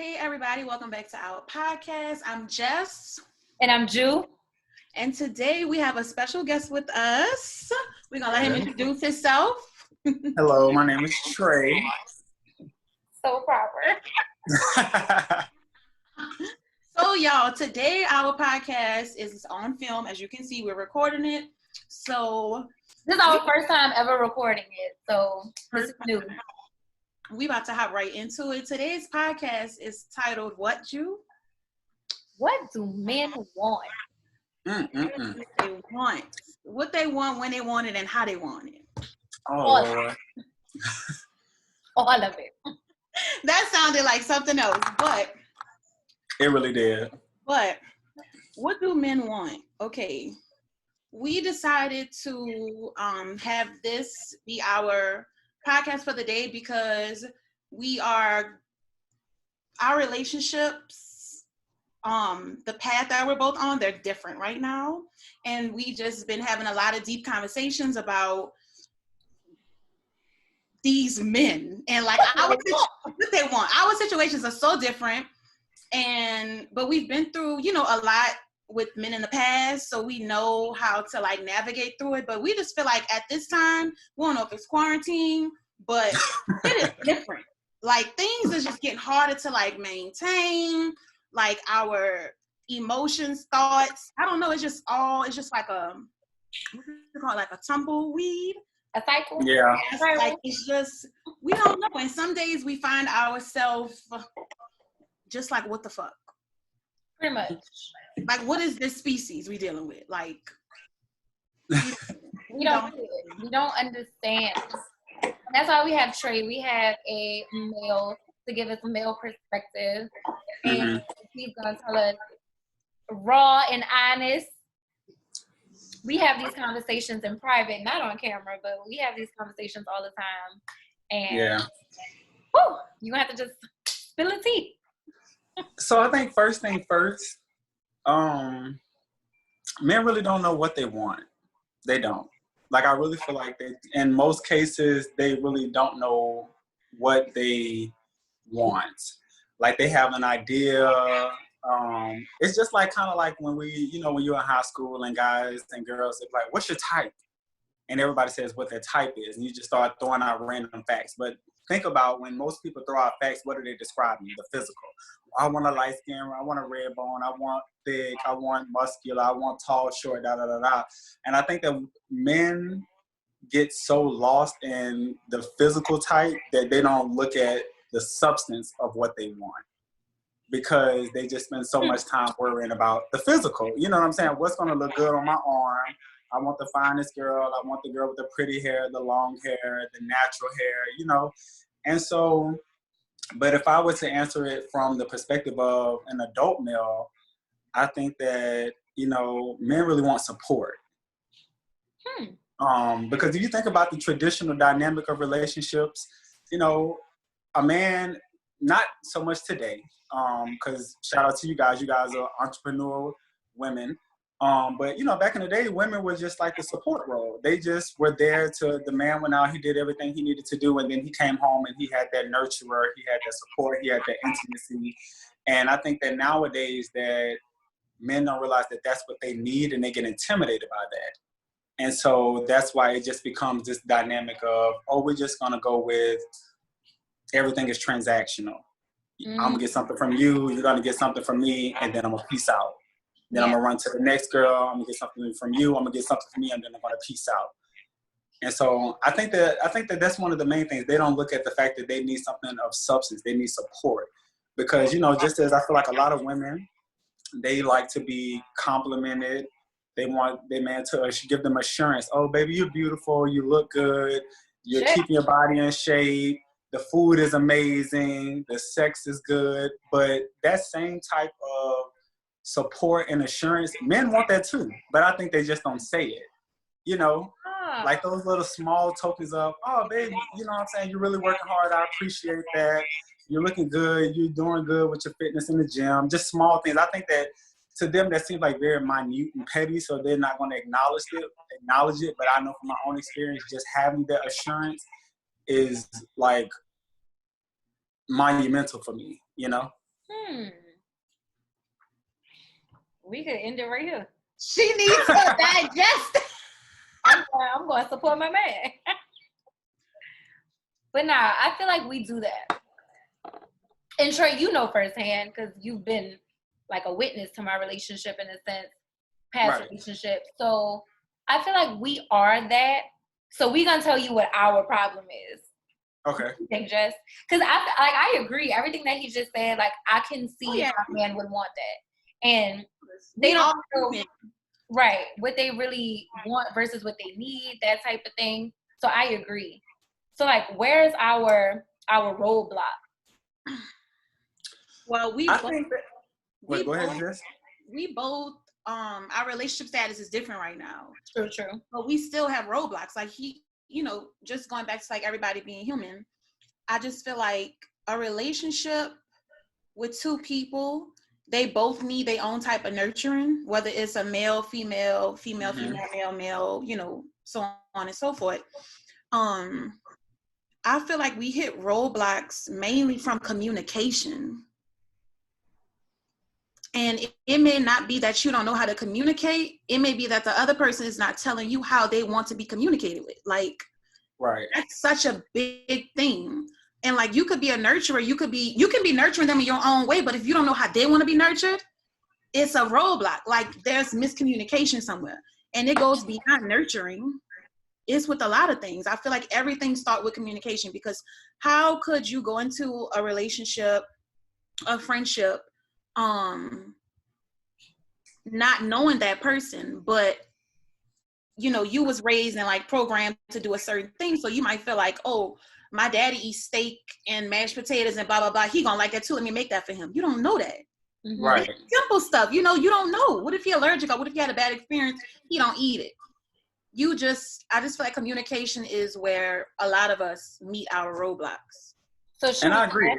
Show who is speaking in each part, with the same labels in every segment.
Speaker 1: Hey everybody, welcome back to our podcast. I'm Jess.
Speaker 2: And I'm Ju.
Speaker 1: And today we have a special guest with us. We're going to let him introduce himself.
Speaker 3: Hello, my name is Trey.
Speaker 2: So proper.
Speaker 1: So y'all, today our podcast is on film. As you can see, we're recording it. So
Speaker 2: this is our first time ever recording it. So this is new.
Speaker 1: We about to hop right into it. Today's podcast is titled What, Ju?
Speaker 2: What do men want?
Speaker 1: What they want. What they want, when they want it, and how they want it.
Speaker 3: Oh, Lord.
Speaker 2: All of it.
Speaker 1: That sounded like something else, but
Speaker 3: It really did.
Speaker 1: But what do men want? Okay, we decided to have this be our podcast for the day because our relationships, the path that we're both on, they're different right now. And we just been having a lot of deep conversations about these men and like what they want. Our situations are so different. But we've been through, a lot with men in the past, so we know how to like navigate through it. But we just feel like at this time, we don't know if it's quarantine, but it is different. Like things is just getting harder to like maintain, like our emotions, thoughts. I don't know. It's just like what do you call it? Like a tumbleweed.
Speaker 2: A cycle?
Speaker 3: Yeah.
Speaker 1: Like it's just, we don't know. And some days we find ourselves just like, what the fuck?
Speaker 2: Pretty much.
Speaker 1: Like, what is this species we dealing with? Like,
Speaker 2: we don't understand. That's why we have Trey. We have a male to give us a male perspective. And he's going to tell us raw and honest. We have these conversations in private, not on camera, but we have these conversations all the time. And you're going to have to just spill the tea.
Speaker 3: So I think first thing first, men really don't know what they want. They don't. Like, I really feel like in most cases, they really don't know what they want. Like, they have an idea. It's just like kind of like when when you're in high school and guys and girls, they're like, what's your type? And everybody says what their type is. And you just start throwing out random facts. But think about when most people throw out facts, what are they describing? The physical. I want a light skin, I want a red bone, I want thick, I want muscular, I want tall, short, da. And I think that men get so lost in the physical type that they don't look at the substance of what they want, because they just spend so much time worrying about the physical. You know what I'm saying? What's going to look good on my arm? I want the finest girl. I want the girl with the pretty hair, the long hair, the natural hair, And so, but if I were to answer it from the perspective of an adult male, I think that, men really want support. Because if you think about the traditional dynamic of relationships, a man, not so much today, because shout out to you guys are entrepreneurial women. But back in the day, women were just like the support role. They just were there the man went out, he did everything he needed to do, and then he came home and he had that nurturer, he had that support, he had that intimacy. And I think that nowadays that men don't realize that that's what they need, and they get intimidated by that. And so that's why it just becomes this dynamic of, we're just gonna go with everything is transactional. I'm gonna get something from you, you're gonna get something from me, and then I'm gonna peace out. Then I'm gonna run to the next girl. I'm gonna get something from you. I'm gonna get something from me, and then I'm gonna peace out. And so I think that that's one of the main things. They don't look at the fact that they need something of substance. They need support, because just as I feel like a lot of women, they like to be complimented. They want their man to give them assurance. Oh, baby, you're beautiful. You look good. You're keeping your body in shape. The food is amazing. The sex is good. But that same type of support and assurance, men want that too, but I think they just don't say it. Like those little small tokens of, oh baby, you know what I'm saying, you're really working hard, I appreciate that, you're looking good, you're doing good with your fitness in the gym, just small things. I think that to them that seems like very minute and petty, so they're not going to acknowledge it. But I know from my own experience, just having that assurance is like monumental for me.
Speaker 2: We could end it right here.
Speaker 1: She needs to digest.
Speaker 2: I'm going to support my man. But nah, I feel like we do that. And Trey, you know firsthand because you've been like a witness to my relationship in a sense, past relationship. So I feel like we are that. So we're going to tell you what our problem is.
Speaker 3: Okay.
Speaker 2: You think, Jess? Because I agree. Everything that he just said, like, I can see how a man would want that. And they don't know, right, what they really want versus what they need, that type of thing. So I agree. So, like, where's our roadblock?
Speaker 1: Well,
Speaker 3: go ahead, Jess.
Speaker 1: We both, our relationship status is different right now.
Speaker 2: True.
Speaker 1: But we still have roadblocks. Like just going back to like everybody being human, I just feel like a relationship with two people, they both need their own type of nurturing, whether it's a male, female, female, male, so on and so forth. I feel like we hit roadblocks mainly from communication. And it may not be that you don't know how to communicate. It may be that the other person is not telling you how they want to be communicated with. Like, that's such a big thing. And like, you could be a nurturer. You can be nurturing them in your own way. But if you don't know how they want to be nurtured, it's a roadblock. Like, there's miscommunication somewhere. And it goes beyond nurturing. It's with a lot of things. I feel like everything starts with communication, because how could you go into a relationship, a friendship, not knowing that person, but you was raised and like programmed to do a certain thing, so you might feel like, oh, my daddy eats steak and mashed potatoes and blah blah blah, he gonna like that too, let me make that for him. You don't know that.
Speaker 3: Right.
Speaker 1: It's simple stuff. You don't know. What if you're allergic, or what if you had a bad experience, he don't eat it. I just feel like communication is where a lot of us meet our roadblocks.
Speaker 3: And I agree.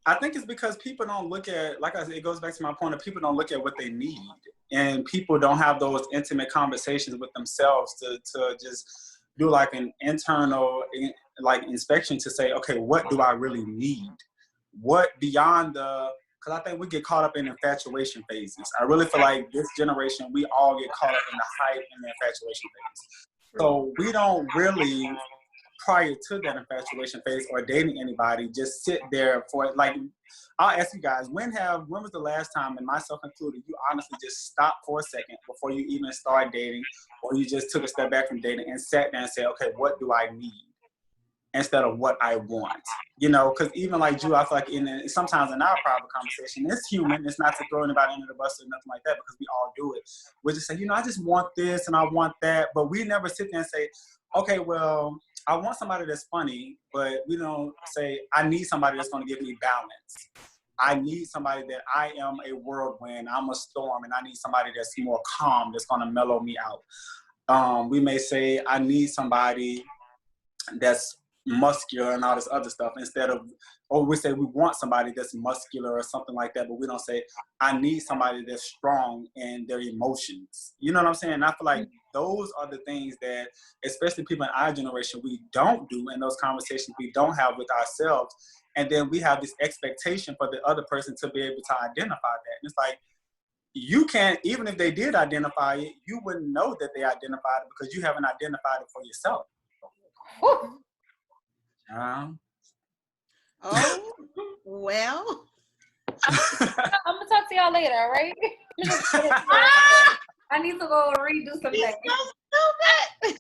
Speaker 3: I think it's because people don't look at, like I said, it goes back to my point of people don't look at what they need, and people don't have those intimate conversations with themselves to just do like an internal like inspection to say, okay, what do I really need? What beyond because I think we get caught up in infatuation phases. I really feel like this generation, we all get caught up in the hype and the infatuation phase. So we don't really, prior to that infatuation phase or dating anybody, just sit there for, like, I'll ask you guys, when was the last time, and myself included, you honestly just stopped for a second before you even start dating, or you just took a step back from dating and sat down and said, okay, what do I need? Instead of what I want, because even like Ju, I feel like sometimes in our private conversation, it's human. It's not to throw anybody under the bus or nothing like that, because we all do it. We just say, I just want this and I want that, but we never sit there and say, okay, well, I want somebody that's funny, but we don't say, I need somebody that's going to give me balance. I need somebody that I am a whirlwind, I'm a storm, and I need somebody that's more calm, that's going to mellow me out. We may say, I need somebody that's muscular and all this other stuff, or we say we want somebody that's muscular or something like that, but we don't say, I need somebody that's strong in their emotions. You know what I'm saying? I feel like those are the things that, especially people in our generation, we don't do, and those conversations we don't have with ourselves. And then we have this expectation for the other person to be able to identify that. And it's like, you can't, even if they did identify it, you wouldn't know that they identified it because you haven't identified it for yourself.
Speaker 1: Oh, well.
Speaker 2: I'm gonna talk to y'all later, all right? I need to go redo something.
Speaker 1: So stupid.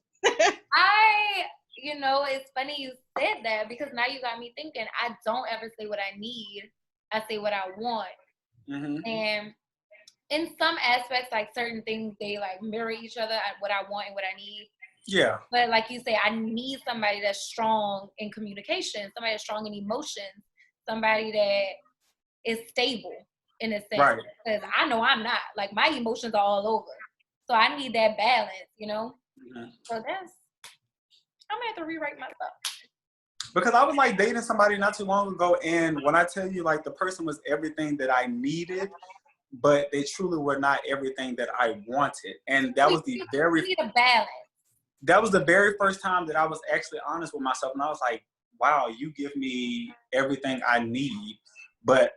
Speaker 2: It's funny you said that, because now you got me thinking. I don't ever say what I need. I say what I want. Mm-hmm. And in some aspects, like certain things, they like mirror each other, what I want and what I need.
Speaker 3: Yeah.
Speaker 2: But like you say, I need somebody that's strong in communication, somebody that's strong in emotions, somebody that is stable in a sense.
Speaker 3: Right.
Speaker 2: Because I know I'm not. Like, my emotions are all over. So I need that balance, Mm-hmm. So I'm going to have to rewrite myself.
Speaker 3: Because I was like dating somebody not too long ago, and when I tell you, like, the person was everything that I needed, but they truly were not everything that I wanted. And that was the very...
Speaker 2: You need a balance.
Speaker 3: That was the very first time that I was actually honest with myself. And I was like, wow, you give me everything I need, but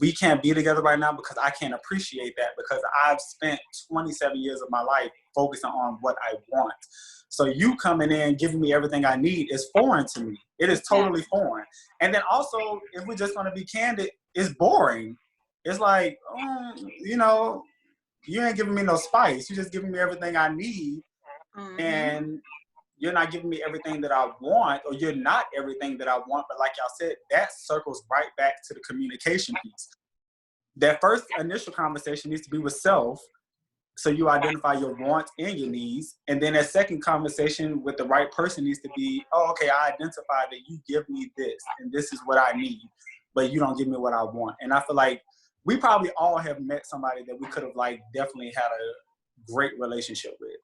Speaker 3: we can't be together right now because I can't appreciate that because I've spent 27 years of my life focusing on what I want. So you coming in, giving me everything I need is foreign to me. It is totally foreign. And then also, if we're just going to be candid, it's boring. It's like, you know, you ain't giving me no spice. You're just giving me everything I need. And you're not giving me everything that I want, or you're not everything that I want. But like y'all said, that circles right back to the communication piece. That first initial conversation needs to be with self, so you identify your wants and your needs. And then that second conversation with the right person needs to be, oh, okay, I identify that you give me this, and this is what I need, but you don't give me what I want. And I feel like we probably all have met somebody that we could have like definitely had a great relationship with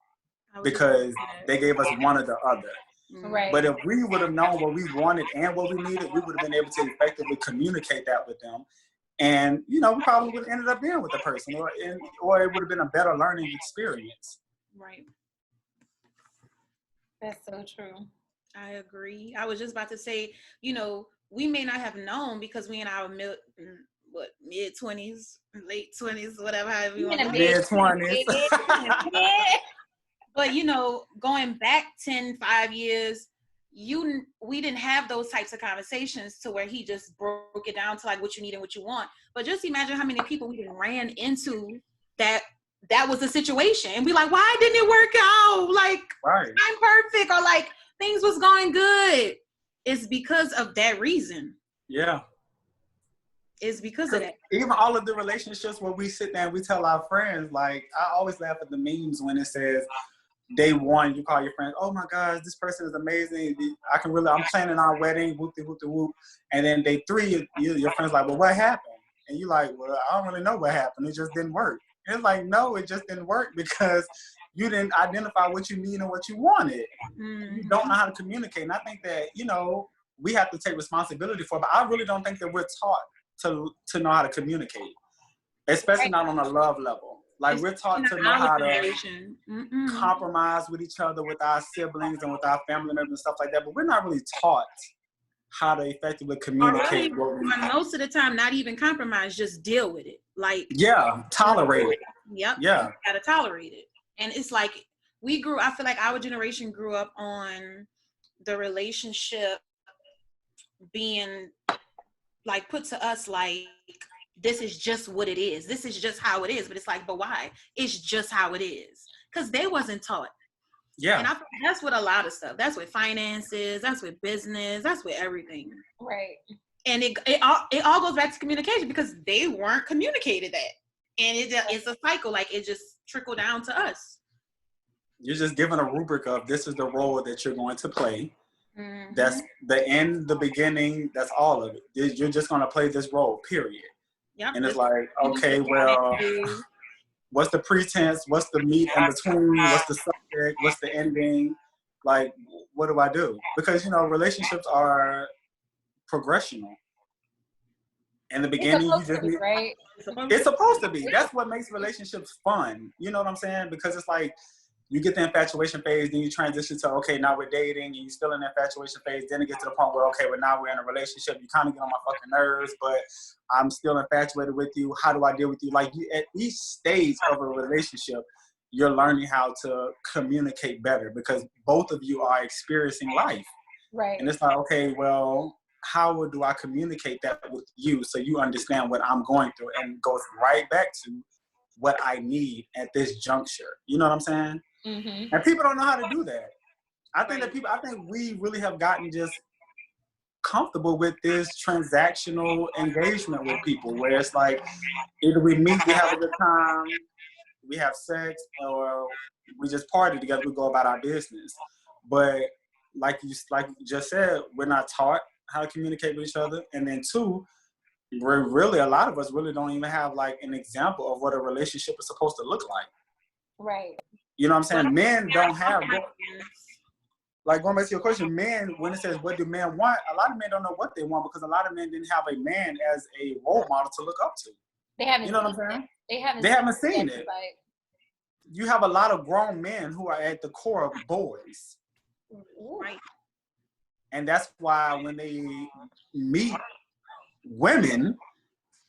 Speaker 3: because they gave us one or the other.
Speaker 2: Right.
Speaker 3: But if we would have known what we wanted and what we needed, we would have been able to effectively communicate that with them. And, you know, we probably would have ended up being with the person, or it would have been a better learning experience.
Speaker 1: Right.
Speaker 2: That's so true.
Speaker 1: I agree. I was just about to say, you know, we may not have known because we in our mid-20s, late 20s, whatever, however you want to
Speaker 3: mid-20s.
Speaker 1: But, you know, going back 5 years, we didn't have those types of conversations to where he just broke it down to like what you need and what you want. But just imagine how many people we ran into that was the situation. And be like, why didn't it work out? Like,
Speaker 3: right.
Speaker 1: I'm perfect, or like things was going good. It's because of that reason.
Speaker 3: Yeah.
Speaker 1: It's because of that.
Speaker 3: Even all of the relationships where we sit there and we tell our friends, like, I always laugh at the memes when it says, day one, you call your friends, oh my gosh, this person is amazing. I'm planning our wedding, whoop de whoop de whoop. And then day 3, your friend's like, well, what happened? And you're like, well, I don't really know what happened. It just didn't work. And it's like, no, it just didn't work because you didn't identify what you need and what you wanted. Mm-hmm. You don't know how to communicate. And I think that, you know, we have to take responsibility for it. But I really don't think that we're taught to know how to communicate, especially not on a love level. Like, we're taught to know how to compromise with each other, with our siblings and with our family members and stuff like that. But we're not really taught how to effectively communicate.
Speaker 1: Most of the time, not even compromise, just deal with it. Like,
Speaker 3: tolerate it.
Speaker 1: Yep.
Speaker 3: Yeah.
Speaker 1: Gotta tolerate it. And it's like I feel like our generation grew up on the relationship being like put to us like, this is just what it is. This is just how it is. But it's like, but why? It's just how it is. Because they wasn't taught.
Speaker 3: Yeah.
Speaker 1: And I feel like that's with a lot of stuff. That's with finances. That's with business. That's with everything.
Speaker 2: Right.
Speaker 1: And it all goes back to communication because they weren't communicated that. And it's a cycle. Like, it just trickled down to us.
Speaker 3: You're just given a rubric of this is the role that you're going to play.
Speaker 1: Mm-hmm.
Speaker 3: That's the end, the beginning. That's all of it. You're just going to play this role, period.
Speaker 1: Yep.
Speaker 3: And it's like, okay, well, what's the pretense? What's the meat in between? What's the subject? What's the ending? Like, what do I do? Because, you know, relationships are progressional. In the beginning, you just need,
Speaker 2: right?
Speaker 3: It's supposed to be. That's what makes relationships fun. You know what I'm saying? Because it's like, you get the infatuation phase, then you transition to, okay, now we're dating, and you're still in the infatuation phase. Then it gets to the point where, okay, well, now we're in a relationship. You kind of get on my fucking nerves, but I'm still infatuated with you. How do I deal with you? Like, at each stage of a relationship, you're learning how to communicate better because both of you are experiencing life.
Speaker 2: Right.
Speaker 3: And it's like, okay, well, how do I communicate that with you so you understand what I'm going through? And it goes right back to what I need at this juncture. You know what I'm saying?
Speaker 2: Mm-hmm.
Speaker 3: And people don't know how to do that. I think we really have gotten just comfortable with this transactional engagement with people where it's like either we meet, we have a good time, we have sex, or we just party together, we go about our business. But like you just said, we're not taught how to communicate with each other. And then 2, we're really, a lot of us really don't even have like an example of what a relationship is supposed to look like.
Speaker 2: Right.
Speaker 3: You know what I'm saying? Men don't have, like, going back to your question, men, when it says what do men want, a lot of men don't know what they want because a lot of men didn't have a man as a role model to look up to.
Speaker 2: They haven't.
Speaker 3: You know what I'm saying?
Speaker 2: They haven't
Speaker 3: seen it.
Speaker 2: Like,
Speaker 3: you have a lot of grown men who are at the core of boys.
Speaker 1: Right.
Speaker 3: And that's why when they meet women,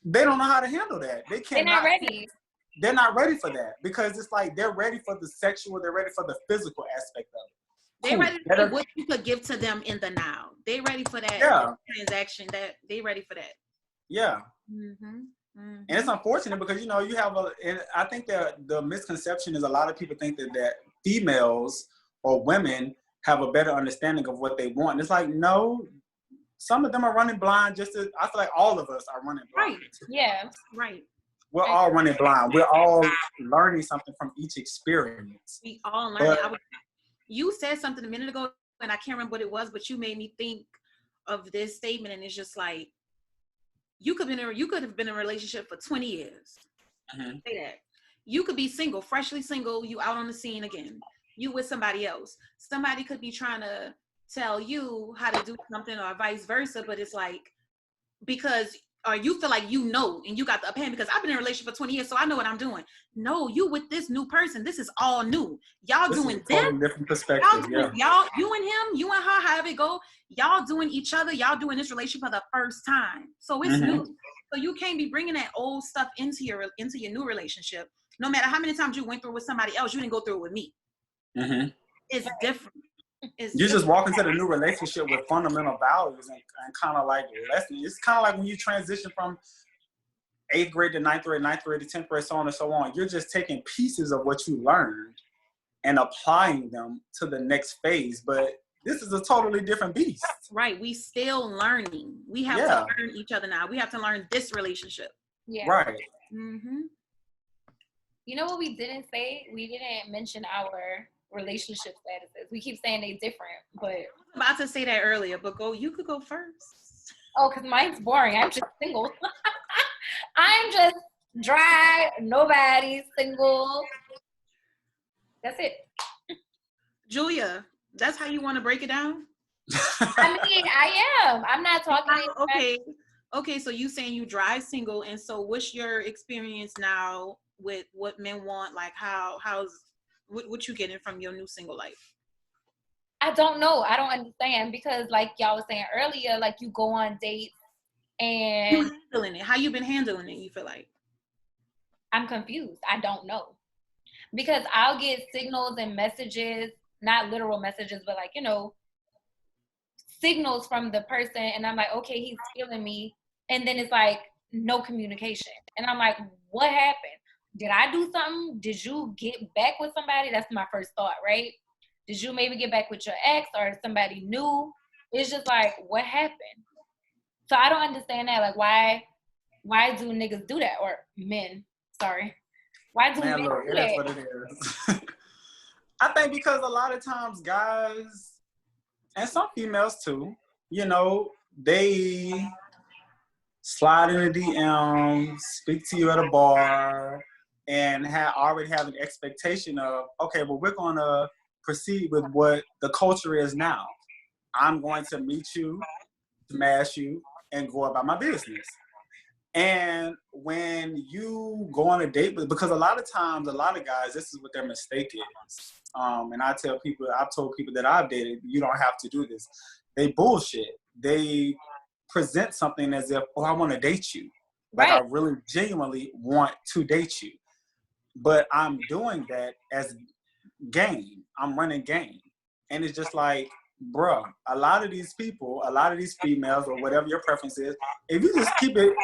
Speaker 3: they don't know how to handle that. They can't.
Speaker 2: They're not ready.
Speaker 3: They're not ready for that because it's like they're ready for the sexual, they're ready for the physical aspect of it.
Speaker 1: They're ready for what you could give to them in the now. They're ready for that transaction. That they ready for that.
Speaker 3: Yeah. And it's unfortunate because you have and I think that the misconception is a lot of people think that females or women have a better understanding of what they want. And it's like, no, some of them are running blind. I feel like all of us are running blind.
Speaker 2: Right. Yeah.
Speaker 1: Right.
Speaker 3: We're all running blind. We're all learning something from each experience.
Speaker 1: We all learn. You said something a minute ago, and I can't remember what it was, but you made me think of this statement, and it's just like, you could have been in a relationship for 20 years. Say that. You could be single, freshly single, you out on the scene again. You with somebody else. Somebody could be trying to tell you how to do something or vice versa, but it's like, because you feel like and you got the upper hand because I've been in a relationship for 20 years, so I know what I'm doing. No, you with this new person. This is all new. Y'all
Speaker 3: this
Speaker 1: doing
Speaker 3: is a totally different perspective.
Speaker 1: You and him, you and her, however it go, y'all doing each other. Y'all doing this relationship for the first time. So it's new. So you can't be bringing that old stuff into your new relationship. No matter how many times you went through with somebody else, you didn't go through it with me. It's different.
Speaker 3: You just walk into the new relationship with fundamental values and kind of like lessons. It's kind of like when you transition from 8th grade to 9th grade, 9th grade to 10th grade, so on and so on. You're just taking pieces of what you learned and applying them to the next phase. But this is a totally different beast.
Speaker 1: Right. We still learning. We have to learn each other now. We have to learn this relationship.
Speaker 2: Yeah.
Speaker 3: Right.
Speaker 2: You know what we didn't say? We didn't mention our relationship statuses. We keep saying they different, but
Speaker 1: I was about to say that earlier, but you could go first.
Speaker 2: Oh, because mine's boring. I'm just single. I'm just dry, nobody, single. That's it.
Speaker 1: Julia, that's how you want to break it down?
Speaker 2: I mean, I am. I'm not talking.
Speaker 1: Okay, so you saying you dry, single, and so what's your experience now with what men want? Like what you getting from your new single life?
Speaker 2: I don't know. I don't understand because like y'all was saying earlier, like you go on dates and
Speaker 1: handling it. How you been handling it, you feel like?
Speaker 2: I'm confused. I don't know. Because I'll get signals and messages, not literal messages, but like, signals from the person and I'm like, okay, he's feeling me. And then it's like no communication. And I'm like, what happened? Did I do something? Did you get back with somebody? That's my first thought, right? Did you maybe get back with your ex or somebody new? It's just like, what happened? So I don't understand that. Like, why do niggas do that? Or men, sorry. Why do men do that?
Speaker 3: That's what it is. I think because a lot of times guys, and some females too, they slide in the DMs, speak to you at a bar, and already have an expectation of, okay, well, we're going to proceed with what the culture is now. I'm going to meet you, smash you, and go about my business. And when you go on a date because a lot of times, a lot of guys, this is what their mistake is. And I've told people that I've dated, you don't have to do this. They bullshit. They present something as if, I want to date you. Like, I really genuinely want to date you. But I'm doing that as game. I'm running game. And it's just like, bruh, a lot of these females or whatever your preference is, if you just keep it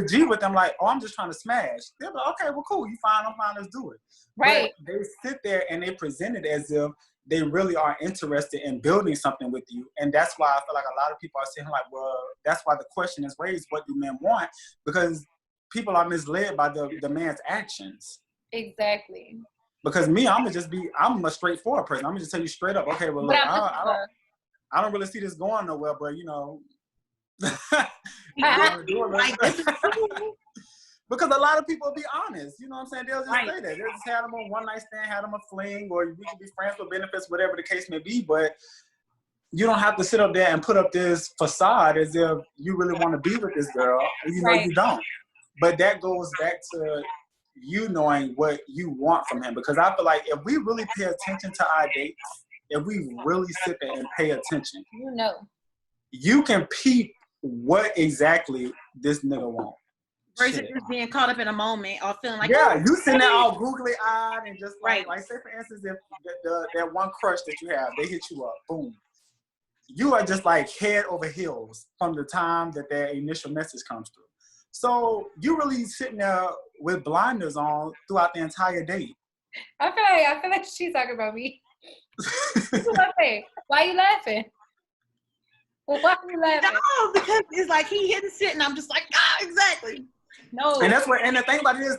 Speaker 3: G with them, like, I'm just trying to smash, they're like, okay, well, cool, you fine, I'm fine, let's do it.
Speaker 2: Right.
Speaker 3: But they sit there and they present it as if they really are interested in building something with you. And that's why I feel like a lot of people are saying like, well, that's why the question is raised, what do men want? Because people are misled by the man's actions.
Speaker 2: Exactly.
Speaker 3: Because me, I'm a straightforward person. I'm gonna just tell you straight up, okay, well, look, I don't really see this going nowhere, but because a lot of people be honest, you know what I'm saying? They'll just say that. They'll just have them on one night stand, have them a fling, or we can be friends with benefits, whatever the case may be, but you don't have to sit up there and put up this facade as if you really want to be with this girl. You don't. But that goes back to you knowing what you want from him. Because I feel like if we really pay attention to our dates, if we really sit there and pay attention,
Speaker 2: you can
Speaker 3: peep what exactly this nigga wants.
Speaker 1: versus just being caught up in a moment or feeling like,
Speaker 3: yeah, you sitting there all googly eyed and just like,
Speaker 1: right.
Speaker 3: like say for instance, if that one crush that you have, they hit you up, boom. You are just like head over heels from the time that their initial message comes through. So you really sitting there with blinders on throughout the entire date.
Speaker 2: I feel like she's talking about me. Why are you laughing? Well, why are you laughing?
Speaker 1: No, because it's like he hitting shit and I'm just like, exactly. No.
Speaker 3: And that's what, and the thing about it is,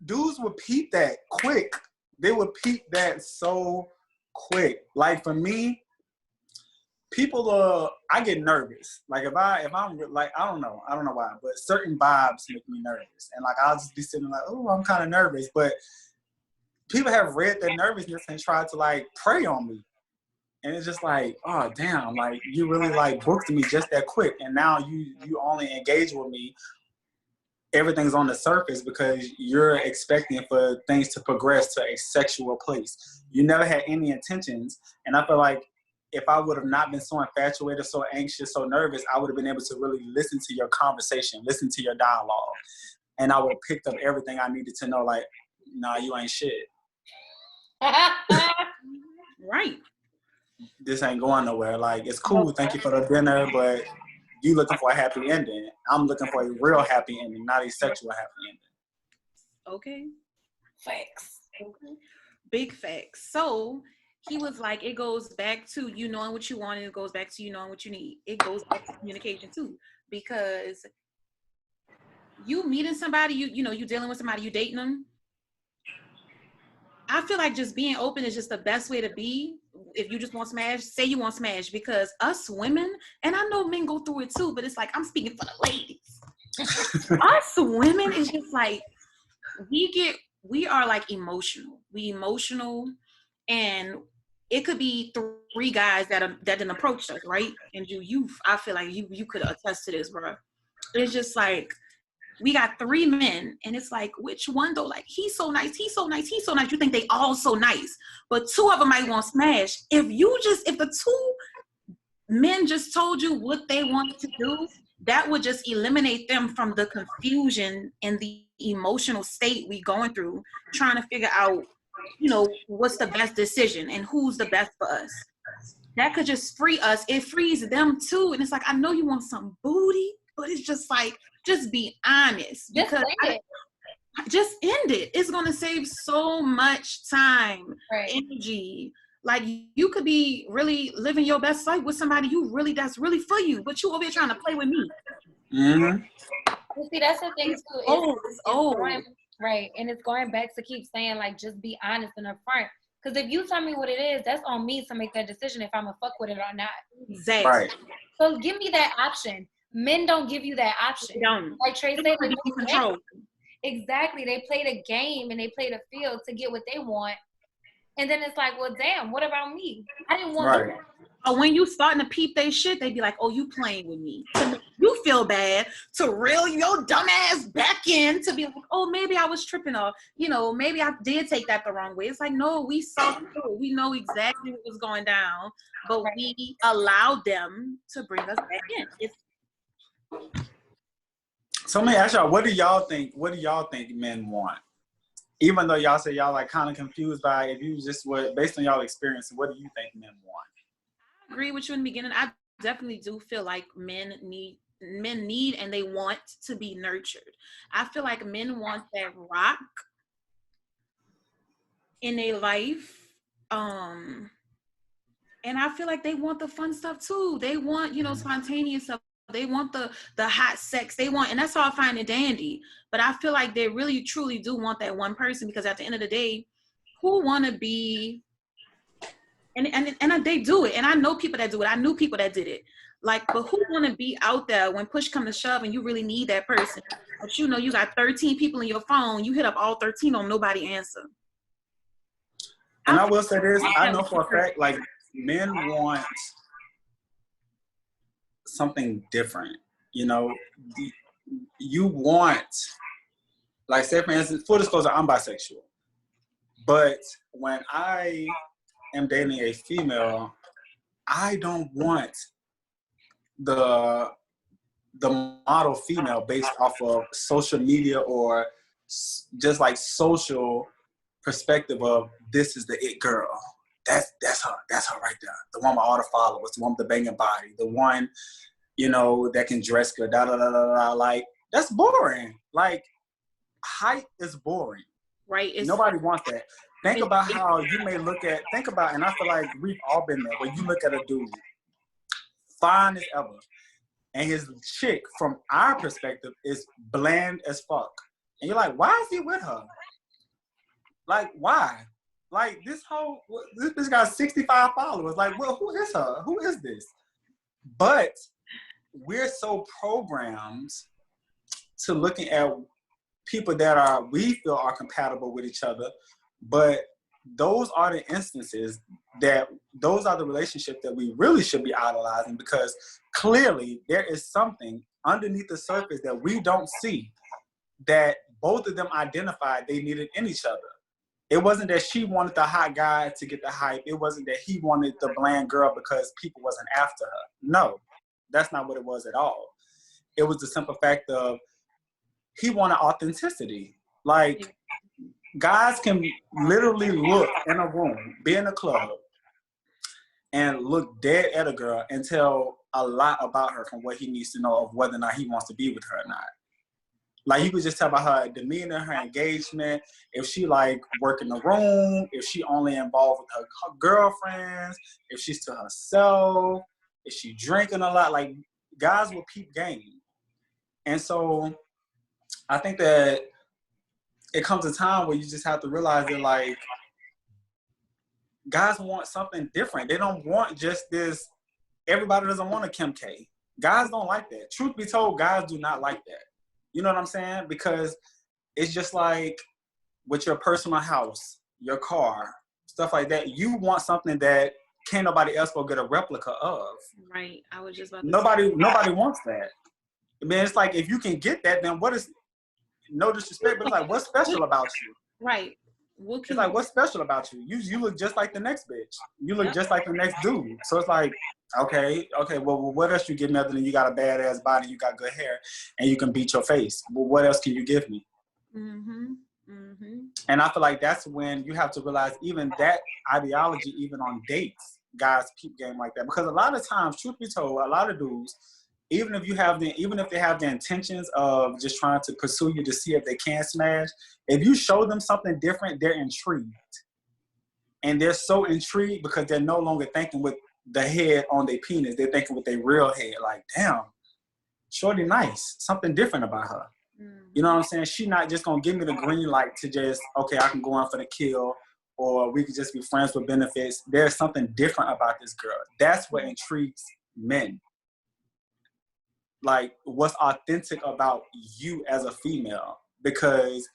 Speaker 3: dudes would peep that quick. They would peep that so quick. Like for me, people I get nervous. Like if I'm like, I don't know why, but certain vibes make me nervous. And like I'll just be sitting like, oh, I'm kind of nervous. But people have read that nervousness and tried to like prey on me. And it's just like, oh damn, like you really like booked me just that quick. And now you only engage with me. Everything's on the surface because you're expecting for things to progress to a sexual place. You never had any intentions. And I feel like if I would have not been so infatuated, so anxious, so nervous, I would have been able to really listen to your conversation, listen to your dialogue. And I would have picked up everything I needed to know, like, nah, you ain't shit.
Speaker 1: Right.
Speaker 3: This ain't going nowhere. Like, it's cool. Thank you for the dinner, but you looking for a happy ending. I'm looking for a real happy ending, not a sexual happy ending.
Speaker 1: Okay.
Speaker 2: Facts.
Speaker 1: Okay. Big facts. So he was like, it goes back to you knowing what you want, and it goes back to you knowing what you need. It goes back to communication too, because you meeting somebody, you know, you dealing with somebody, you dating them. I feel like just being open is just the best way to be. If you just want smash, say you want smash, because us women, and I know men go through it too, but it's like, I'm speaking for the ladies. Us women is just like, we are like emotional. We emotional, and it could be 3 guys that didn't approach us, right? And I feel like you could attest to this, bro. It's just like, we got 3 men, and it's like, which one though? Like, he's so nice, he's so nice, he's so nice. You think they all so nice, but 2 of them might want smash. If the 2 men just told you what they wanted to do, that would just eliminate them from the confusion and the emotional state we going through, trying to figure out, you know, what's the best decision and who's the best for us. That could just free us. It frees them too. And it's like, I know you want some booty, but it's just like, just be honest. Because just end it. It's going to save so much time, energy. Like, you could be really living your best life with somebody that's really for you, but you over here trying to play with me.
Speaker 3: Mm-hmm.
Speaker 2: You see, that's the thing too. It's right. And it's going back to keep saying, like, just be honest and upfront. Because if you tell me what it is, that's on me to make that decision if I'm going to fuck with it or not.
Speaker 1: Exactly.
Speaker 3: Right.
Speaker 2: So give me that option. Men don't give you that option.
Speaker 1: They don't.
Speaker 2: Like Trey said, they
Speaker 1: control.
Speaker 2: Exactly. They play the game and they play the field to get what they want. And then it's like, well, damn, what about me? I didn't want that.
Speaker 1: Or when you starting to peep they shit, they be like, oh, you playing with me. To make you feel bad, to reel your dumb ass back in, to be like, oh, maybe I was tripping, or, you know, maybe I did take that the wrong way. It's like, no, we saw through. We know exactly what was going down, but we allowed them to bring us back in.
Speaker 3: So let me ask y'all, what do y'all think men want? Even though y'all say y'all like kind of confused by it, if you just were based on y'all experience, what do you think men want?
Speaker 1: I agree with you in the beginning. I definitely do feel like men need and they want to be nurtured. I feel like men want that rock in their life. And I feel like they want the fun stuff too. They want, you know, spontaneous stuff. They want the hot sex. They want, and that's all fine and dandy. But I feel like they really, truly do want that one person, because at the end of the day, who want to be, and they do it. And I know people that do it. I knew people that did it. Like, but who want to be out there when push come to shove and you really need that person? But you know, you got 13 people in your phone. You hit up all 13 on nobody answer.
Speaker 3: And I will say this, I know for a fact, like, men want something different. You know, you want, like, say for instance, full disclosure, I'm bisexual. But when I am dating a female, I don't want the the model female based off of social media or just like social perspective of this is the it girl. That's her. That's her right there. The one with all the followers, the one with the banging body, the one, you know, that can dress good, da da da da da. Like, that's boring. Like, height is boring.
Speaker 1: Right.
Speaker 3: Nobody wants that. Think about how you may look at, and I feel like we've all been there, where you look at a dude, fine as ever, and his chick, from our perspective, is bland as fuck. And you're like, why is he with her? Like, why? Like, this got 65 followers. Like, well, who is her? Who is this? But we're so programmed to looking at people that we feel are compatible with each other, but those are the instances those are the relationships that we really should be idolizing, because clearly there is something underneath the surface that we don't see that both of them identified they needed in each other. It wasn't that she wanted the hot guy to get the hype. It wasn't that he wanted the bland girl because people wasn't after her. No, that's not what it was at all. It was the simple fact of he wanted authenticity. Like, guys can literally look in a room, be in a club, and look dead at a girl and tell a lot about her from what he needs to know of whether or not he wants to be with her or not. Like, you could just tell by her demeanor, her engagement, if she like work in the room, if she only involved with her girlfriends, if she's to herself, if she drinking a lot. Like, guys will peep game. And so I think that it comes a time where you just have to realize that, like, guys want something different. They don't want just this. Everybody doesn't want a Kim K. Guys don't like that. Truth be told, guys do not like that. You know what I'm saying? Because it's just like with your personal house, your car, stuff like that. You want something that can't nobody else go get a replica of.
Speaker 1: Right. I was just about to
Speaker 3: Nobody wants that. I mean, it's like, if you can get that, then what is, no disrespect, but it's like, what's special about you?
Speaker 1: Right.
Speaker 3: It's like, what's special about you? You look just like the next bitch. You look just like the next dude. So it's like, okay, well, what else you give me other than you got a badass body, you got good hair, and you can beat your face? Well, what else can you give me?
Speaker 1: Mm-hmm. Mm-hmm.
Speaker 3: And I feel like that's when you have to realize even that ideology, even on dates, guys peep game like that. Because a lot of times, truth be told, a lot of dudes, even if they have the intentions of just trying to pursue you to see if they can smash, if you show them something different, they're intrigued. And they're so intrigued because they're no longer thinking with the head on their penis. They're thinking with their real head. Like, damn, shorty nice. Something different about her. You know what I'm saying? She not just going to give me the green light to just, okay, I can go on for the kill, or we could just be friends with benefits. There's something different about this girl. That's what intrigues men. Like, what's authentic about you as a female? Because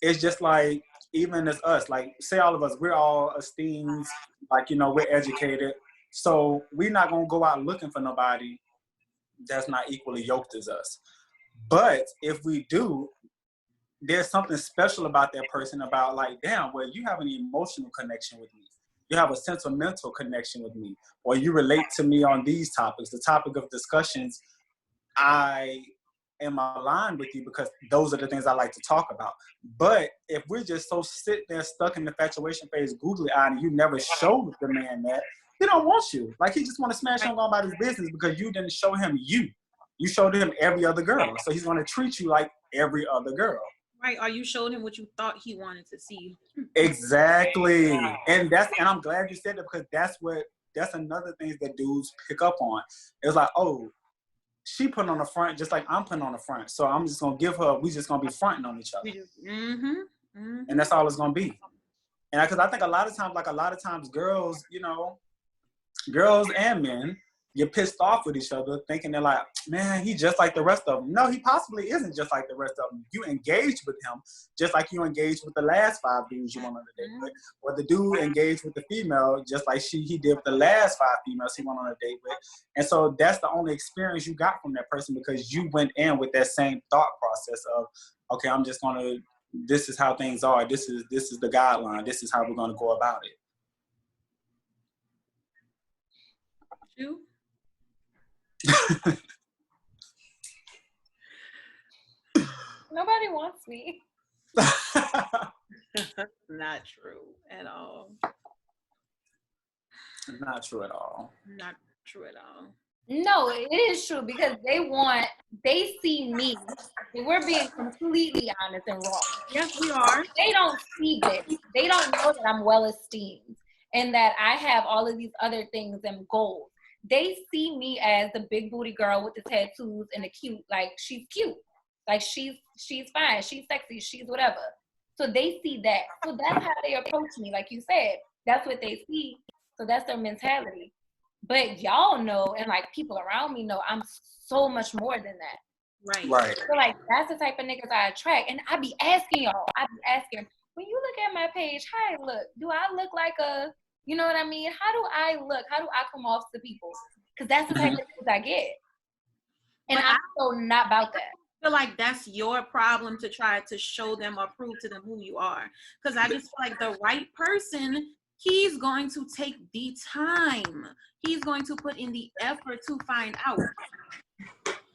Speaker 3: it's just like, even as us, like, say all of us, we're all esteemed, like, you know, we're educated. So we're not going to go out looking for nobody that's not equally yoked as us. But if we do, there's something special about that person, about like, damn, well, you have an emotional connection with me. You have a sentimental connection with me, or you relate to me on these topics, the topic of discussions. I am aligned with you because those are the things I like to talk about. But if we're just so sitting there stuck in the infatuation phase, googly eyed, and you never showed the man that, he don't want you. Like, he just want to smash on about his business because you didn't show him you. You showed him every other girl. So he's going to treat you like every other girl.
Speaker 1: Right. Or you showed him what you thought he wanted to see.
Speaker 3: Exactly. And I'm glad you said that, because that's another thing that dudes pick up on. It's like, oh, she put on the front just like I'm putting on the front. So I'm just going to give her, we just going to be fronting on each other.
Speaker 1: Mm-hmm. Mm-hmm.
Speaker 3: And that's all it's going to be. And because I think a lot of times girls, you know, girls and men get pissed off with each other, thinking they're like, man, he just like the rest of them. No, he possibly isn't just like the rest of them. You engaged with him just like you engaged with the last 5 dudes you went on a date with, or the dude engaged with the female just like he did with the last 5 females he went on a date with. And so that's the only experience you got from that person, because you went in with that same thought process of, okay, I'm just gonna, this is how things are. This is the guideline. This is how we're gonna go about it.
Speaker 1: You?
Speaker 2: Nobody wants me.
Speaker 1: Not true at all.
Speaker 3: Not true at all.
Speaker 1: Not true at all.
Speaker 2: No, it is true because they see me. We're being completely honest and raw.
Speaker 1: Yes, we are.
Speaker 2: They don't see this. They don't know that I'm well esteemed and that I have all of these other things and goals. They see me as the big booty girl with the tattoos and the cute, like she's cute. Like she's fine, she's sexy, she's whatever. So they see that. So that's how they approach me. Like you said, that's what they see. So that's their mentality. But y'all know, and like people around me know, I'm so much more than that.
Speaker 3: Right.
Speaker 2: So like that's the type of niggas I attract. And I be asking y'all, when you look at my page, how I look? Do I look like a, you know what I mean? How do I look? How do I come off to people? Because that's the type of niggas I get. And I'm so not about that.
Speaker 1: I feel like that's your problem to try to show them or prove to them who you are. Because I just feel like the right person, he's going to take the time. He's going to put in the effort to find out.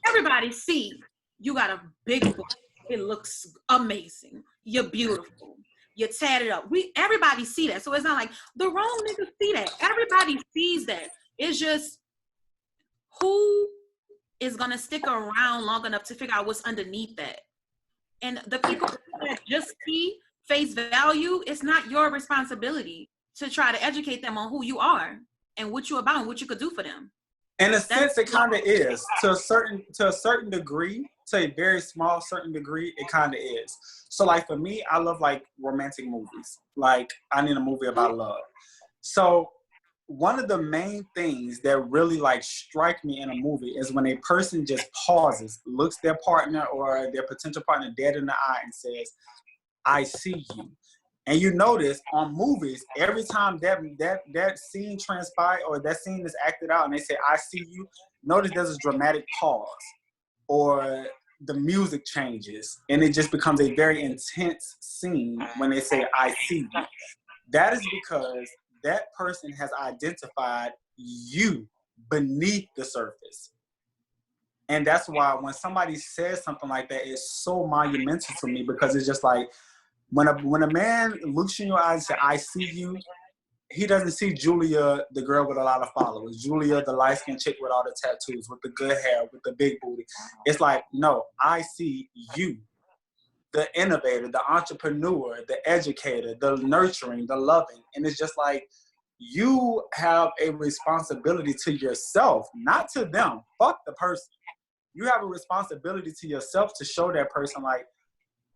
Speaker 1: Everybody see you got a big book. It looks amazing. You're beautiful. You're tatted up. Everybody see that. So it's not like the wrong niggas see that. Everybody sees that. It's just who is going to stick around long enough to figure out what's underneath that. And the people that just see face value, it's not your responsibility to try to educate them on who you are and what you're about and what you could do for them.
Speaker 3: In a sense, it kind of is. To a certain degree, to a very small certain degree, it kind of is. So like for me, I love like romantic movies. Like I need a movie about love. So one of the main things that really like strike me in a movie is when a person just pauses, looks their partner or their potential partner dead in the eye and says, I see you. And you notice on movies, every time that scene transpires or that scene is acted out and they say, I see you, notice there's a dramatic pause or the music changes and it just becomes a very intense scene when they say, I see you. That is because that person has identified you beneath the surface. And that's why when somebody says something like that, it's so monumental to me because it's just like, when a man looks in your eyes and says, I see you, he doesn't see Julia, the girl with a lot of followers, Julia, the light-skinned chick with all the tattoos, with the good hair, with the big booty. It's like, no, I see you, the innovator, the entrepreneur, the educator, the nurturing, the loving. And it's just like, you have a responsibility to yourself, not to them. Fuck the person. You have a responsibility to yourself to show that person like,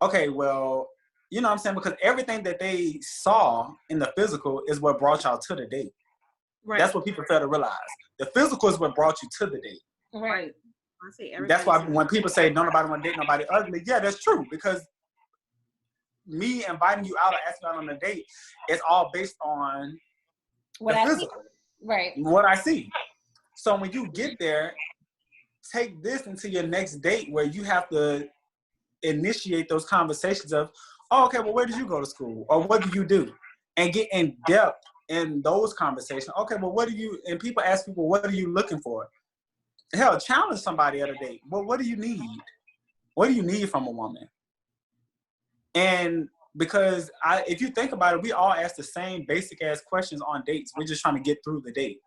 Speaker 3: okay, well, you know what I'm saying? Because everything that they saw in the physical is what brought y'all to the date. Right. That's what people fail to realize. The physical is what brought you to the date.
Speaker 1: Right.
Speaker 3: That's why when people say, don't nobody want to date nobody ugly, yeah, that's true. Because me inviting you out or asking you out on a date is all based on
Speaker 2: what
Speaker 3: the
Speaker 2: I
Speaker 3: physical.
Speaker 2: See. Right.
Speaker 3: What I see. So when you get there, take this into your next date where you have to initiate those conversations of, oh, okay, well, where did you go to school? Or what do you do? And get in depth in those conversations. Okay, well, and people ask people, what are you looking for? Hell, challenge somebody at a date. Well, what do you need? What do you need from a woman? And because if you think about it, we all ask the same basic ass questions on dates. We're just trying to get through the date.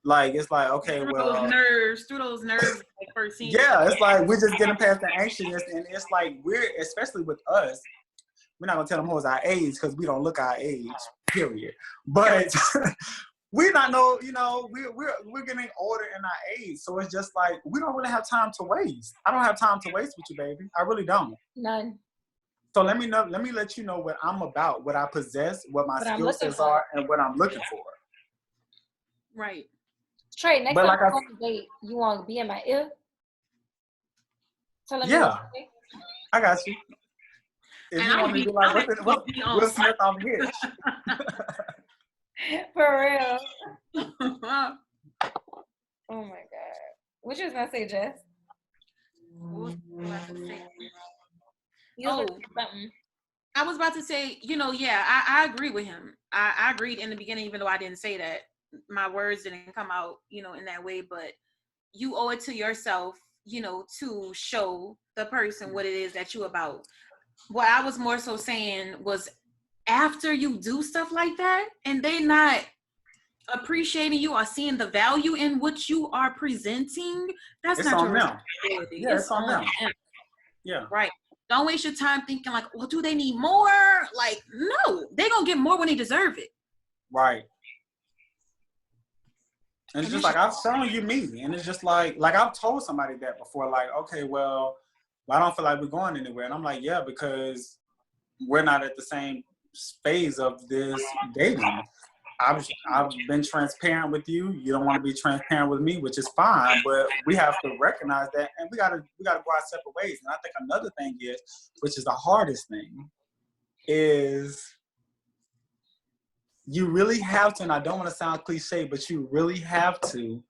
Speaker 3: Like, it's like, okay,
Speaker 1: through
Speaker 3: well.
Speaker 1: Through those nerves. Like first scene.
Speaker 3: Yeah, it's like, we're just getting past the anxiousness. And it's like, especially with us, we're not going to tell them who's our age because we don't look our age, period. But we not know, we're getting older in our age. So it's just like, we don't really have time to waste. I don't have time to waste with you, baby. I really don't.
Speaker 2: None.
Speaker 3: So let me let you know what I'm about, what I possess, what my skill sets are, and what I'm looking for.
Speaker 1: Right.
Speaker 2: Trey, next time you go on a date, you want to be in my ear? Tell me what you think.
Speaker 3: I got you. If you want to do like, Will Smith on Hitch.
Speaker 2: For real. Oh my God. What you was going to say, Jess?
Speaker 1: I was about to say, I agree with him. I agreed in the beginning, even though I didn't say that. My words didn't come out, in that way, but you owe it to yourself, to show the person what it is that you about. What I was more so saying was after you do stuff like that and they not appreciating you or seeing the value in what you are presenting, that's
Speaker 3: it's
Speaker 1: not
Speaker 3: on
Speaker 1: your
Speaker 3: them.
Speaker 1: responsibility.
Speaker 3: Yeah, it's on them. Yeah.
Speaker 1: Right. Don't waste your time thinking like, well, do they need more? Like, no, they're going to get more when they deserve it.
Speaker 3: Right. And it's just like, I'm showing you me. And it's just like I've told somebody that before, like, okay, well, I don't feel like we're going anywhere. And I'm like, yeah, because we're not at the same phase of this dating. I've been transparent with you. You don't want to be transparent with me, which is fine. But we have to recognize that, and we gotta go our separate ways. And I think another thing is, which is the hardest thing, is you really have to. And I don't want to sound cliche, but you really have to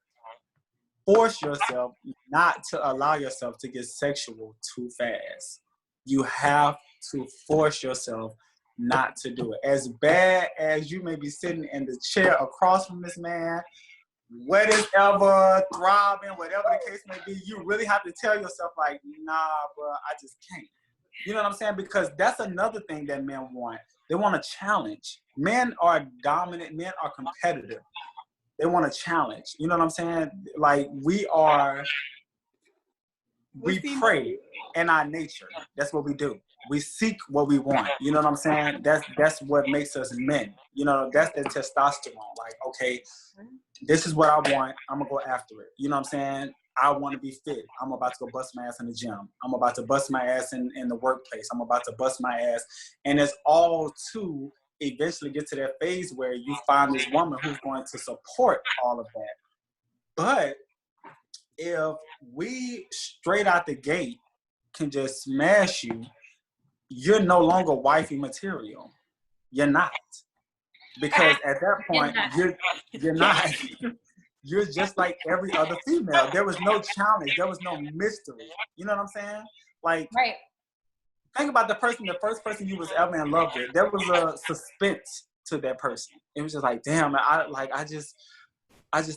Speaker 3: force yourself not to allow yourself to get sexual too fast. You have to force yourself not to do it. As bad as you may be sitting in the chair across from this man, whatever, throbbing, whatever the case may be, you really have to tell yourself, like, nah, bro, I just can't. You know what I'm saying? Because that's another thing that men want. They want a challenge. Men are dominant. Men are competitive. They want a challenge. You know what I'm saying? Like, we pray in our nature. That's what we do. We seek what we want. You know what I'm saying? That's what makes us men. You know, that's the testosterone. Like, okay, this is what I want. I'm going to go after it. You know what I'm saying? I want to be fit. I'm about to go bust my ass in the gym. I'm about to bust my ass in the workplace. I'm about to bust my ass. And it's all to eventually get to that phase where you find this woman who's going to support all of that. But if we straight out the gate can just smash you, you're no longer wifey material. You're not. Because at that point, you're not. You're just like every other female. There was no challenge. There was no mystery. You know what I'm saying? Like,
Speaker 2: right.
Speaker 3: Think about the first person you was ever in love with. There was a suspense to that person. It was just like, damn, I just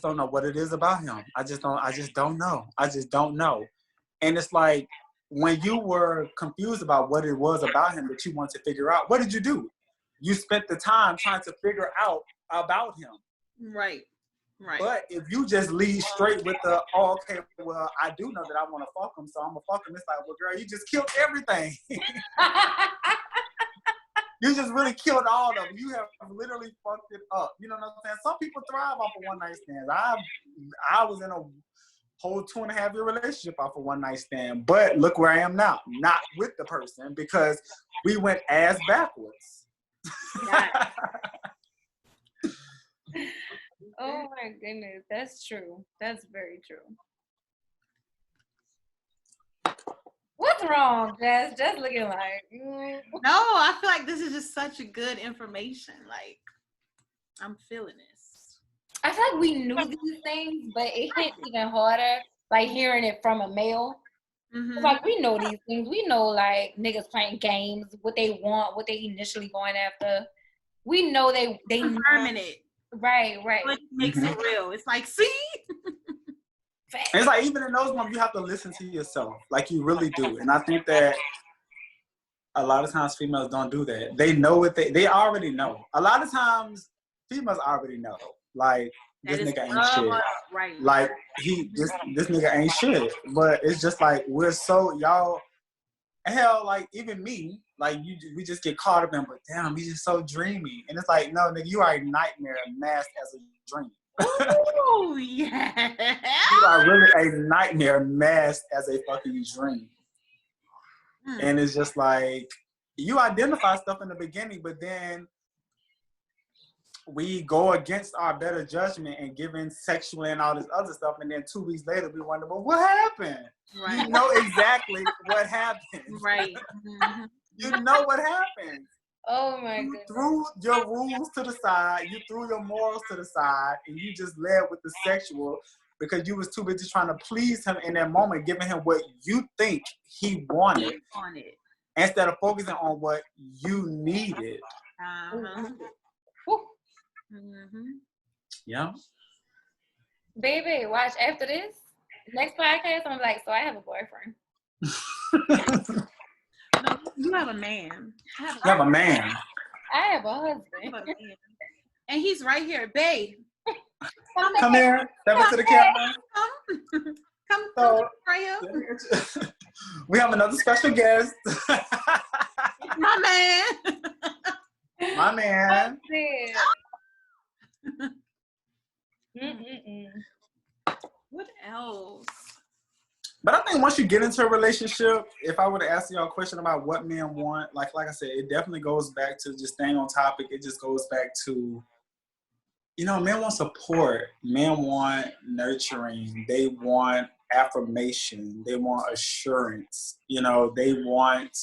Speaker 3: don't know what it is about him. I just don't know. And it's like, when you were confused about what it was about him that you wanted to figure out, what did you do? You spent the time trying to figure out about him.
Speaker 1: Right.
Speaker 3: But if you just lead straight with the, oh, okay, well, I do know that I want to fuck him, so I'm going to fuck him. It's like, well, girl, you just killed everything. You just really killed all of them. You have literally fucked it up. You know what I'm saying? Some people thrive off of one night stands. I was in a whole 2.5-year relationship off of one night stand. But look where I am now. Not with the person, because we went ass backwards.
Speaker 2: Oh my goodness, that's true. That's very true. What's wrong, Jess? Just looking like.
Speaker 1: No, I feel like this is just such a good information. Like, I'm feeling this.
Speaker 2: I feel like we knew these things, but it hit even harder, like hearing it from a male. Mm-hmm. Like, we know these things. We know, like, niggas playing games, what they want, what they initially going after. We know they
Speaker 1: confirming it.
Speaker 2: Right.
Speaker 1: What makes it real? It's like, see?
Speaker 3: It's like, even in those moments, you have to listen to yourself. Like, you really do. And I think that a lot of times females don't do that. They know what they already know. A lot of times, females already know. Like, this nigga ain't shit.
Speaker 1: Right.
Speaker 3: Like, this nigga ain't shit. But it's just like, we're so, y'all, hell, like, even me, like, we just get caught up in, but damn, he's just so dreamy. And it's like, no, nigga, you are a nightmare masked as a dream.
Speaker 1: Oh, yeah.
Speaker 3: You are really a nightmare masked as a fucking dream. And it's just like, you identify stuff in the beginning, but then we go against our better judgment and give in sexually and all this other stuff, and then 2 weeks later we wonder, well, what happened? Right. You know exactly what happened.
Speaker 1: Right. Mm-hmm.
Speaker 3: You know what happened.
Speaker 2: Oh my goodness.
Speaker 3: You threw your rules to the side, you threw your morals to the side, and you just led with the sexual because you was too busy trying to please him in that moment, giving him what you think he wanted. Instead of focusing on what you needed.
Speaker 1: Uh-huh.
Speaker 2: Mm-hmm.
Speaker 3: Yeah.
Speaker 2: Baby, watch after this next podcast. I'm like, so I have a boyfriend.
Speaker 1: No, you have a man.
Speaker 3: You have a man.
Speaker 2: I have a husband.
Speaker 1: And he's right here, babe.
Speaker 3: Come here. Step into the camera.
Speaker 1: Come right here.
Speaker 3: We have another special guest.
Speaker 1: My man.
Speaker 3: My man.
Speaker 1: What else?
Speaker 3: But I think once you get into a relationship, if I were to ask y'all a question about what men want, like I said, it definitely goes back to just staying on topic. It just goes back to, men want support. Men want nurturing. They want affirmation. They want assurance. They want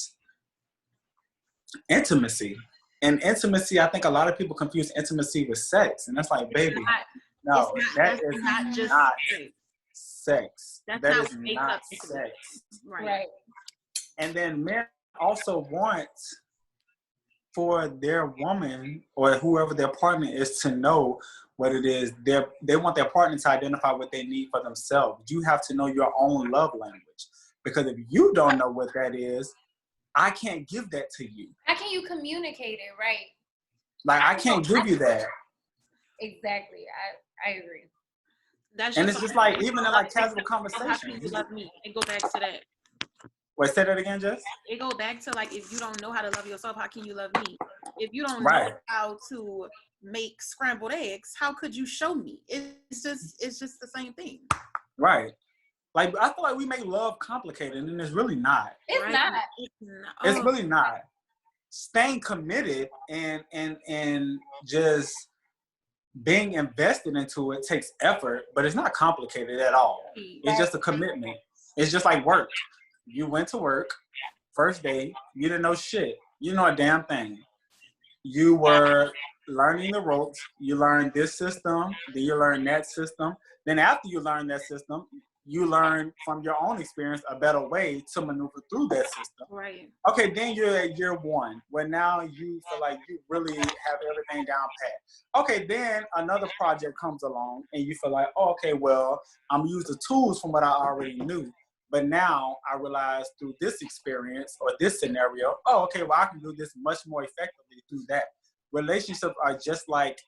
Speaker 3: intimacy. And intimacy, I think a lot of people confuse intimacy with sex. And that's like, baby, no, that is not just sex. That is not sex.
Speaker 2: Right. And
Speaker 3: then men also want for their woman or whoever their partner is to know what it is. They want their partner to identify what they need for themselves. You have to know your own love language. Because if you don't know what that is, I can't give that to you.
Speaker 2: How can you communicate it, right?
Speaker 3: Like, I can't give you that.
Speaker 2: Exactly. I agree.
Speaker 3: And it's just like, even in like casual conversation.
Speaker 1: How can you love me? And go back to that.
Speaker 3: Wait, say that again, Jess?
Speaker 1: It go back to like, if you don't know how to love yourself, how can you love me? If you don't know how to make scrambled eggs, how could you show me? It's just the same thing.
Speaker 3: Right. Like, I feel like we make love complicated, and it's really not.
Speaker 2: It's
Speaker 1: right?
Speaker 2: not.
Speaker 3: It's really not. Staying committed and just being invested into it takes effort, but it's not complicated at all. It's just a commitment. It's just like work. You went to work, first day, you didn't know shit. You know a damn thing. You were learning the ropes. You learned this system, then you learned that system. Then after you learn that system, you learn from your own experience a better way to maneuver through that system.
Speaker 1: Right.
Speaker 3: Okay, then you're at year one, where now you feel like you really have everything down pat. Okay, then another project comes along, and you feel like, oh, okay, well, I'm using the tools from what I already knew. But now I realize through this experience or this scenario, oh, okay, well, I can do this much more effectively through that. Relationships are just like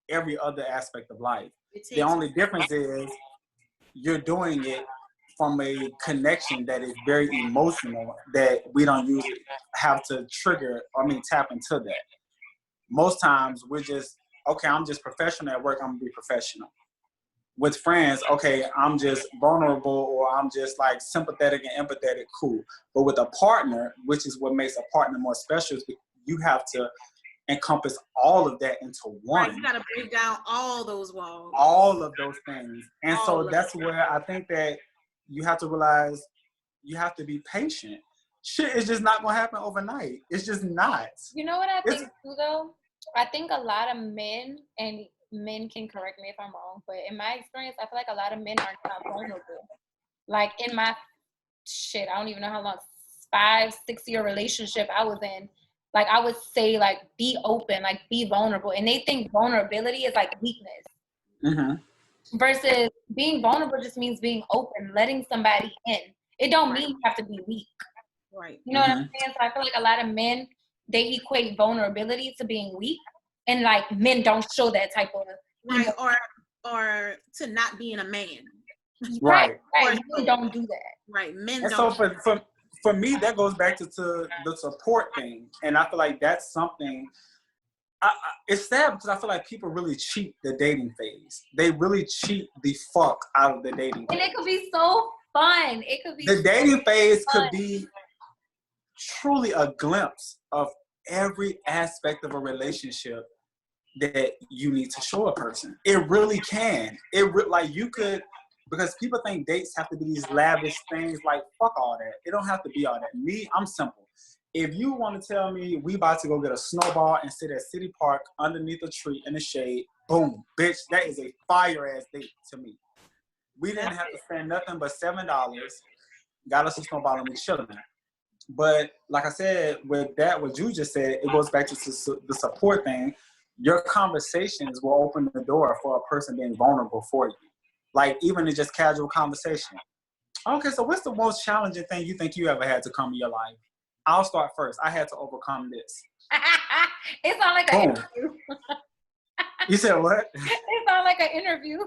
Speaker 3: every other aspect of life. The only difference is you're doing it from a connection that is very emotional that we don't usually have to tap into that. Most times we're just, okay, I'm just professional at work, I'm gonna be professional. With friends, okay, I'm just vulnerable or I'm just like sympathetic and empathetic, cool. But with a partner, which is what makes a partner more special, is you have to encompass all of that into one.
Speaker 1: Right, you gotta break down all those walls.
Speaker 3: All of those things. And so that's where I think that you have to realize you have to be patient. Shit is just not gonna happen overnight. It's just not.
Speaker 2: You know what I think too though? I think a lot of men, and men can correct me if I'm wrong, but in my experience, I feel like a lot of men are not vulnerable. Like in my I don't even know how long, 5-6 year relationship I was in, like I would say like be open, like be vulnerable. And they think vulnerability is like weakness. Mm-hmm. Versus being vulnerable just means being open, letting somebody in. It don't mean you have to be weak.
Speaker 1: Right.
Speaker 2: You know what I'm saying? So I feel like a lot of men, they equate vulnerability to being weak. And like men don't show that type of
Speaker 1: or to not being a man.
Speaker 3: Right.
Speaker 2: Men don't do that.
Speaker 1: Right. Men
Speaker 3: and
Speaker 1: don't.
Speaker 3: So for me, that goes back to the support thing. And I feel like that's something, it's sad because I feel like people really cheat the dating phase. They really cheat the fuck out of the dating phase.
Speaker 2: And it could be so fun. It could be
Speaker 3: the dating phase could be truly a glimpse of every aspect of a relationship that you need to show a person. It really can. Like you could, because people think dates have to be these lavish things. Like fuck all that. It don't have to be all that. Me, I'm simple. If you want to tell me we about to go get a snowball and sit at City Park underneath a tree in the shade, boom, bitch, that is a fire ass date to me. We didn't have to spend nothing but $7. Got us a snowball and we chilling. But like I said, with that, what you just said, it goes back to the support thing. Your conversations will open the door for a person being vulnerable for you. Like even in just casual conversation. Okay, so what's the most challenging thing you think you ever had to come in your life? I'll start first. I had to overcome this.
Speaker 2: It sounds like an interview.
Speaker 3: You said what?
Speaker 2: It sounds like an interview.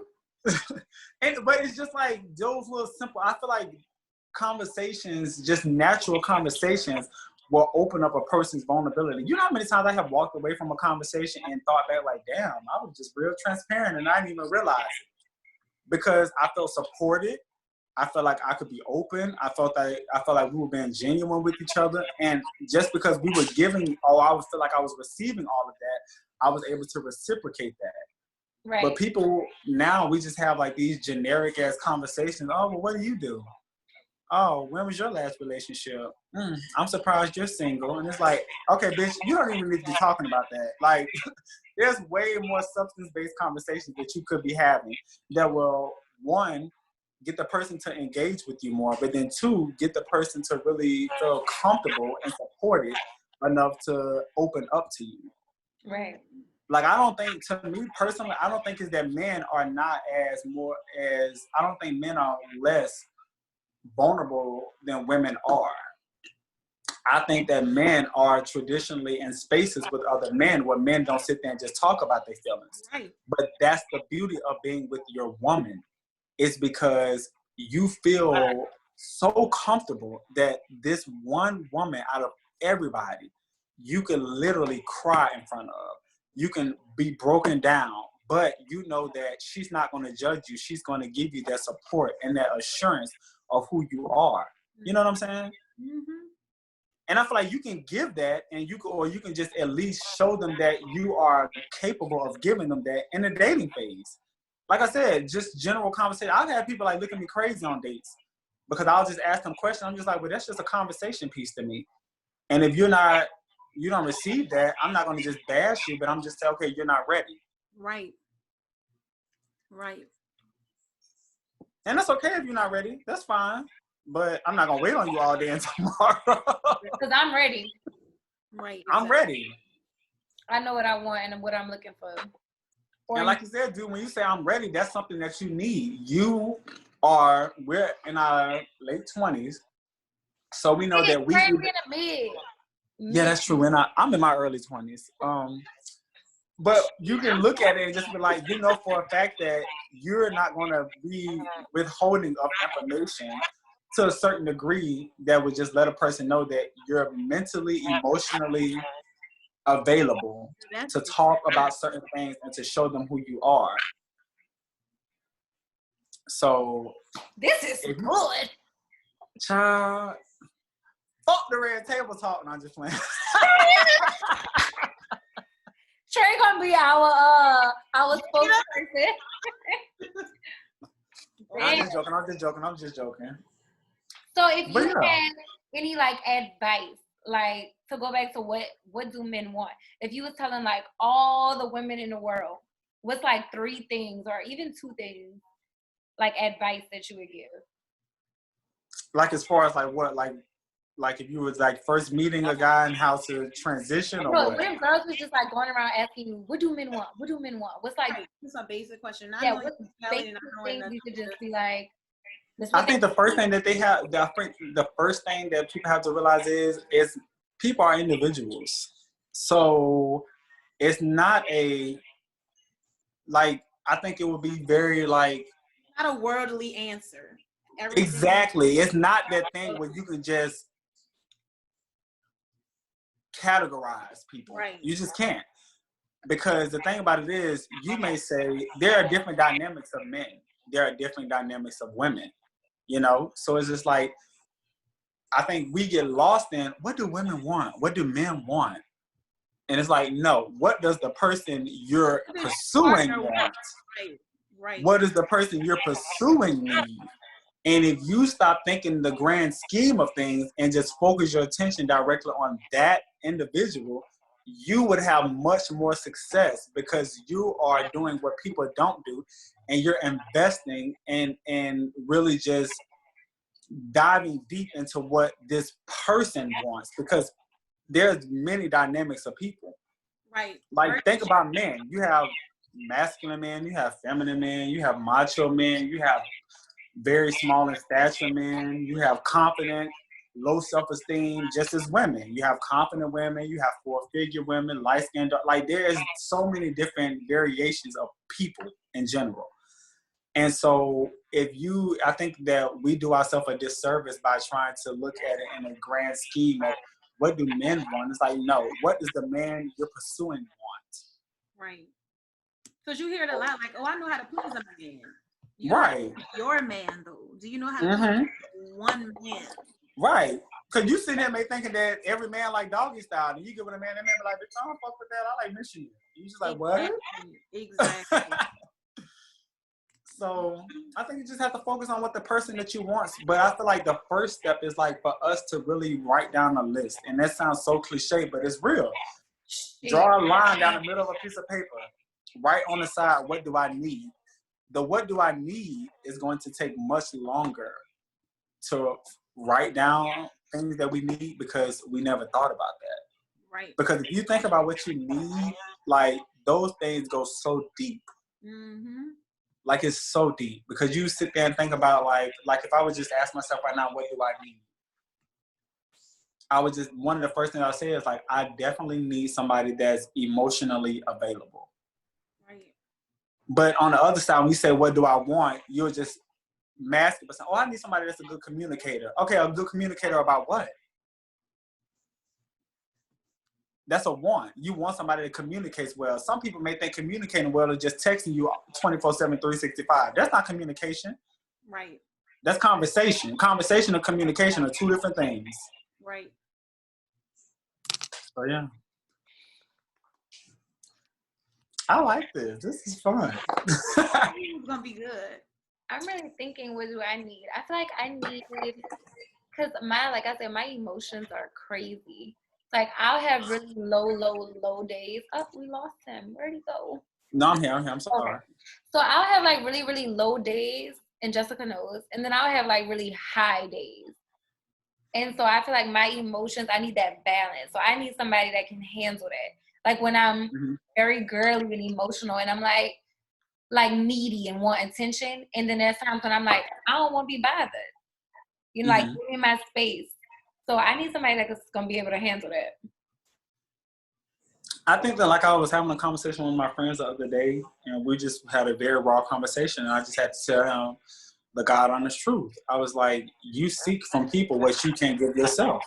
Speaker 3: But it's just like those little simple, I feel like conversations, just natural conversations, will open up a person's vulnerability. You know how many times I have walked away from a conversation and thought back like, damn, I was just real transparent and I didn't even realize it. Because I felt supported. I felt like I could be open. I felt like we were being genuine with each other. And just because we were giving, I would feel like I was receiving all of that, I was able to reciprocate that.
Speaker 2: Right.
Speaker 3: But people now, we just have like these generic ass conversations. Oh, well, what do you do? Oh, when was your last relationship? I'm surprised you're single. And it's like, okay, bitch, you don't even need to be talking about that. Like, there's way more substance-based conversations that you could be having that will, one, get the person to engage with you more, but then two, get the person to really feel comfortable and supported enough to open up to you.
Speaker 2: Right.
Speaker 3: Like, I don't think, to me personally, I don't think it's that men are not I don't think men are less vulnerable than women are. I think that men are traditionally in spaces with other men where men don't sit there and just talk about their feelings.
Speaker 1: Right.
Speaker 3: But that's the beauty of being with your woman. It's because you feel so comfortable that this one woman out of everybody, you can literally cry in front of. You can be broken down, but you know that she's not going to judge you. She's going to give you that support and that assurance of who you are. You know what I'm saying?
Speaker 1: Mm-hmm.
Speaker 3: And I feel like you can give that, and you can just at least show them that you are capable of giving them that in the dating phase. Like I said, just general conversation. I've had people like look at me crazy on dates because I'll just ask them questions. I'm just like, well, that's just a conversation piece to me. And if you don't receive that, I'm not going to just bash you, but I'm just saying, okay, you're not ready.
Speaker 1: Right. Right.
Speaker 3: And that's okay if you're not ready. That's fine. But I'm not going to wait on you all day and tomorrow.
Speaker 2: Because I'm ready.
Speaker 1: Right. Exactly.
Speaker 3: I'm ready.
Speaker 2: I know what I want and what I'm looking for.
Speaker 3: And like you said, dude, when you say I'm ready, that's something that you need. We're in our late 20s. So we know that we... Yeah, that's true. And I'm in my early 20s. But you can look at it and just be like, you know for a fact that you're not going to be withholding of information to a certain degree that would just let a person know that you're mentally, emotionally available to talk about certain things and to show them who you are. So
Speaker 2: this is good.
Speaker 3: Child, fuck the red table talk. No, I'm just playing.
Speaker 2: Trey gonna be our spokesperson.
Speaker 3: I'm just joking.
Speaker 2: So if you had any like advice, like to go back to what do men want? If you was telling like all the women in the world, what's like 3 things or even 2 things, like advice that you would give?
Speaker 3: Like as far as like what, like if you was like first meeting a guy and how to transition or what?
Speaker 2: When girls was just like going around asking you, what do men want? What do men want? What's like
Speaker 1: it's a basic question.
Speaker 2: What's basic things you could just be like.
Speaker 3: I think the first thing that the first thing that people have to realize is people are individuals. So it's not I think it would be very like.
Speaker 1: Not a worldly answer.
Speaker 3: Exactly. It's not that thing where you can just categorize people.
Speaker 1: Right.
Speaker 3: You just can't. Because the thing about it is, you may say there are different dynamics of men. There are different dynamics of women. You know? So it's just like, I think we get lost in, what do women want? What do men want? And it's like, no, what does the person you're pursuing want?
Speaker 1: Right.
Speaker 3: What does the person you're pursuing need? And if you stop thinking the grand scheme of things and just focus your attention directly on that individual, you would have much more success because you are doing what people don't do, and you're investing and really just diving deep into what this person wants, because there's many dynamics of people.
Speaker 1: Right.
Speaker 3: Like, think about men. You have masculine men, you have feminine men, you have macho men, you have very small in stature men. You have confident, low self-esteem, just as women. You have confident women. You have four-figure women, light-skinned. Like, there's so many different variations of people in general. And so I think that we do ourselves a disservice by trying to look at it in a grand scheme of what do men want? It's like, no, what does the man you're pursuing want?
Speaker 1: Right. Because you hear it a lot, like, oh, I know how to please a man.
Speaker 3: Right.
Speaker 1: Your man, though. Do you know how to please one man?
Speaker 3: Right. Because you sitting there thinking that every man like doggy style, and you get with a man, that man be like, bitch, I don't fuck with that. I like missionary. You just like, what?
Speaker 1: Exactly.
Speaker 3: So I think you just have to focus on what the person that you want. But I feel like the first step is like for us to really write down a list. And that sounds so cliche, but it's real. Draw a line down the middle of a piece of paper. Right on the side, what do I need? The what do I need is going to take much longer to write down things that we need because we never thought about that.
Speaker 1: Right.
Speaker 3: Because if you think about what you need, like those things go so deep.
Speaker 1: Mm-hmm.
Speaker 3: Like it's so deep because you sit there and think about like if I would just ask myself right now, what do I need? I would just, one of the first things I'll say is like, I definitely need somebody that's emotionally available.
Speaker 1: Right.
Speaker 3: But on the other side, when we say, what do I want? You'll just mask it. But say, oh, I need somebody that's a good communicator. Okay, a good communicator about what? That's a want. You want somebody that communicates well. Some people may think communicating well is just texting you 24/7, 365. That's not communication.
Speaker 1: Right.
Speaker 3: That's conversation. Conversation and communication are two different things.
Speaker 1: Right.
Speaker 3: So, yeah. I like this. This is fun.
Speaker 1: It's going to be good.
Speaker 2: I'm really thinking, what do I need? I feel like I need, because like I said, my emotions are crazy. Like, I'll have really low days. Oh, we lost him. Where'd he go?
Speaker 3: No, I'm here. I'm sorry.
Speaker 2: Okay. So I'll have like really low days, and Jessica knows. And then I'll have like really high days. And so I feel like my emotions, I need that balance. So I need somebody that can handle that. Like when I'm very girly and emotional and I'm like needy and want attention. And then there's times when I'm like, I don't want to be bothered. You know, like give me my space. So I need somebody that's going to be able to handle that.
Speaker 3: I think that like I was having a conversation with my friends the other day and we just had a very raw conversation and I just had to tell him the God honest truth. I was like, you seek from people what you can't give yourself.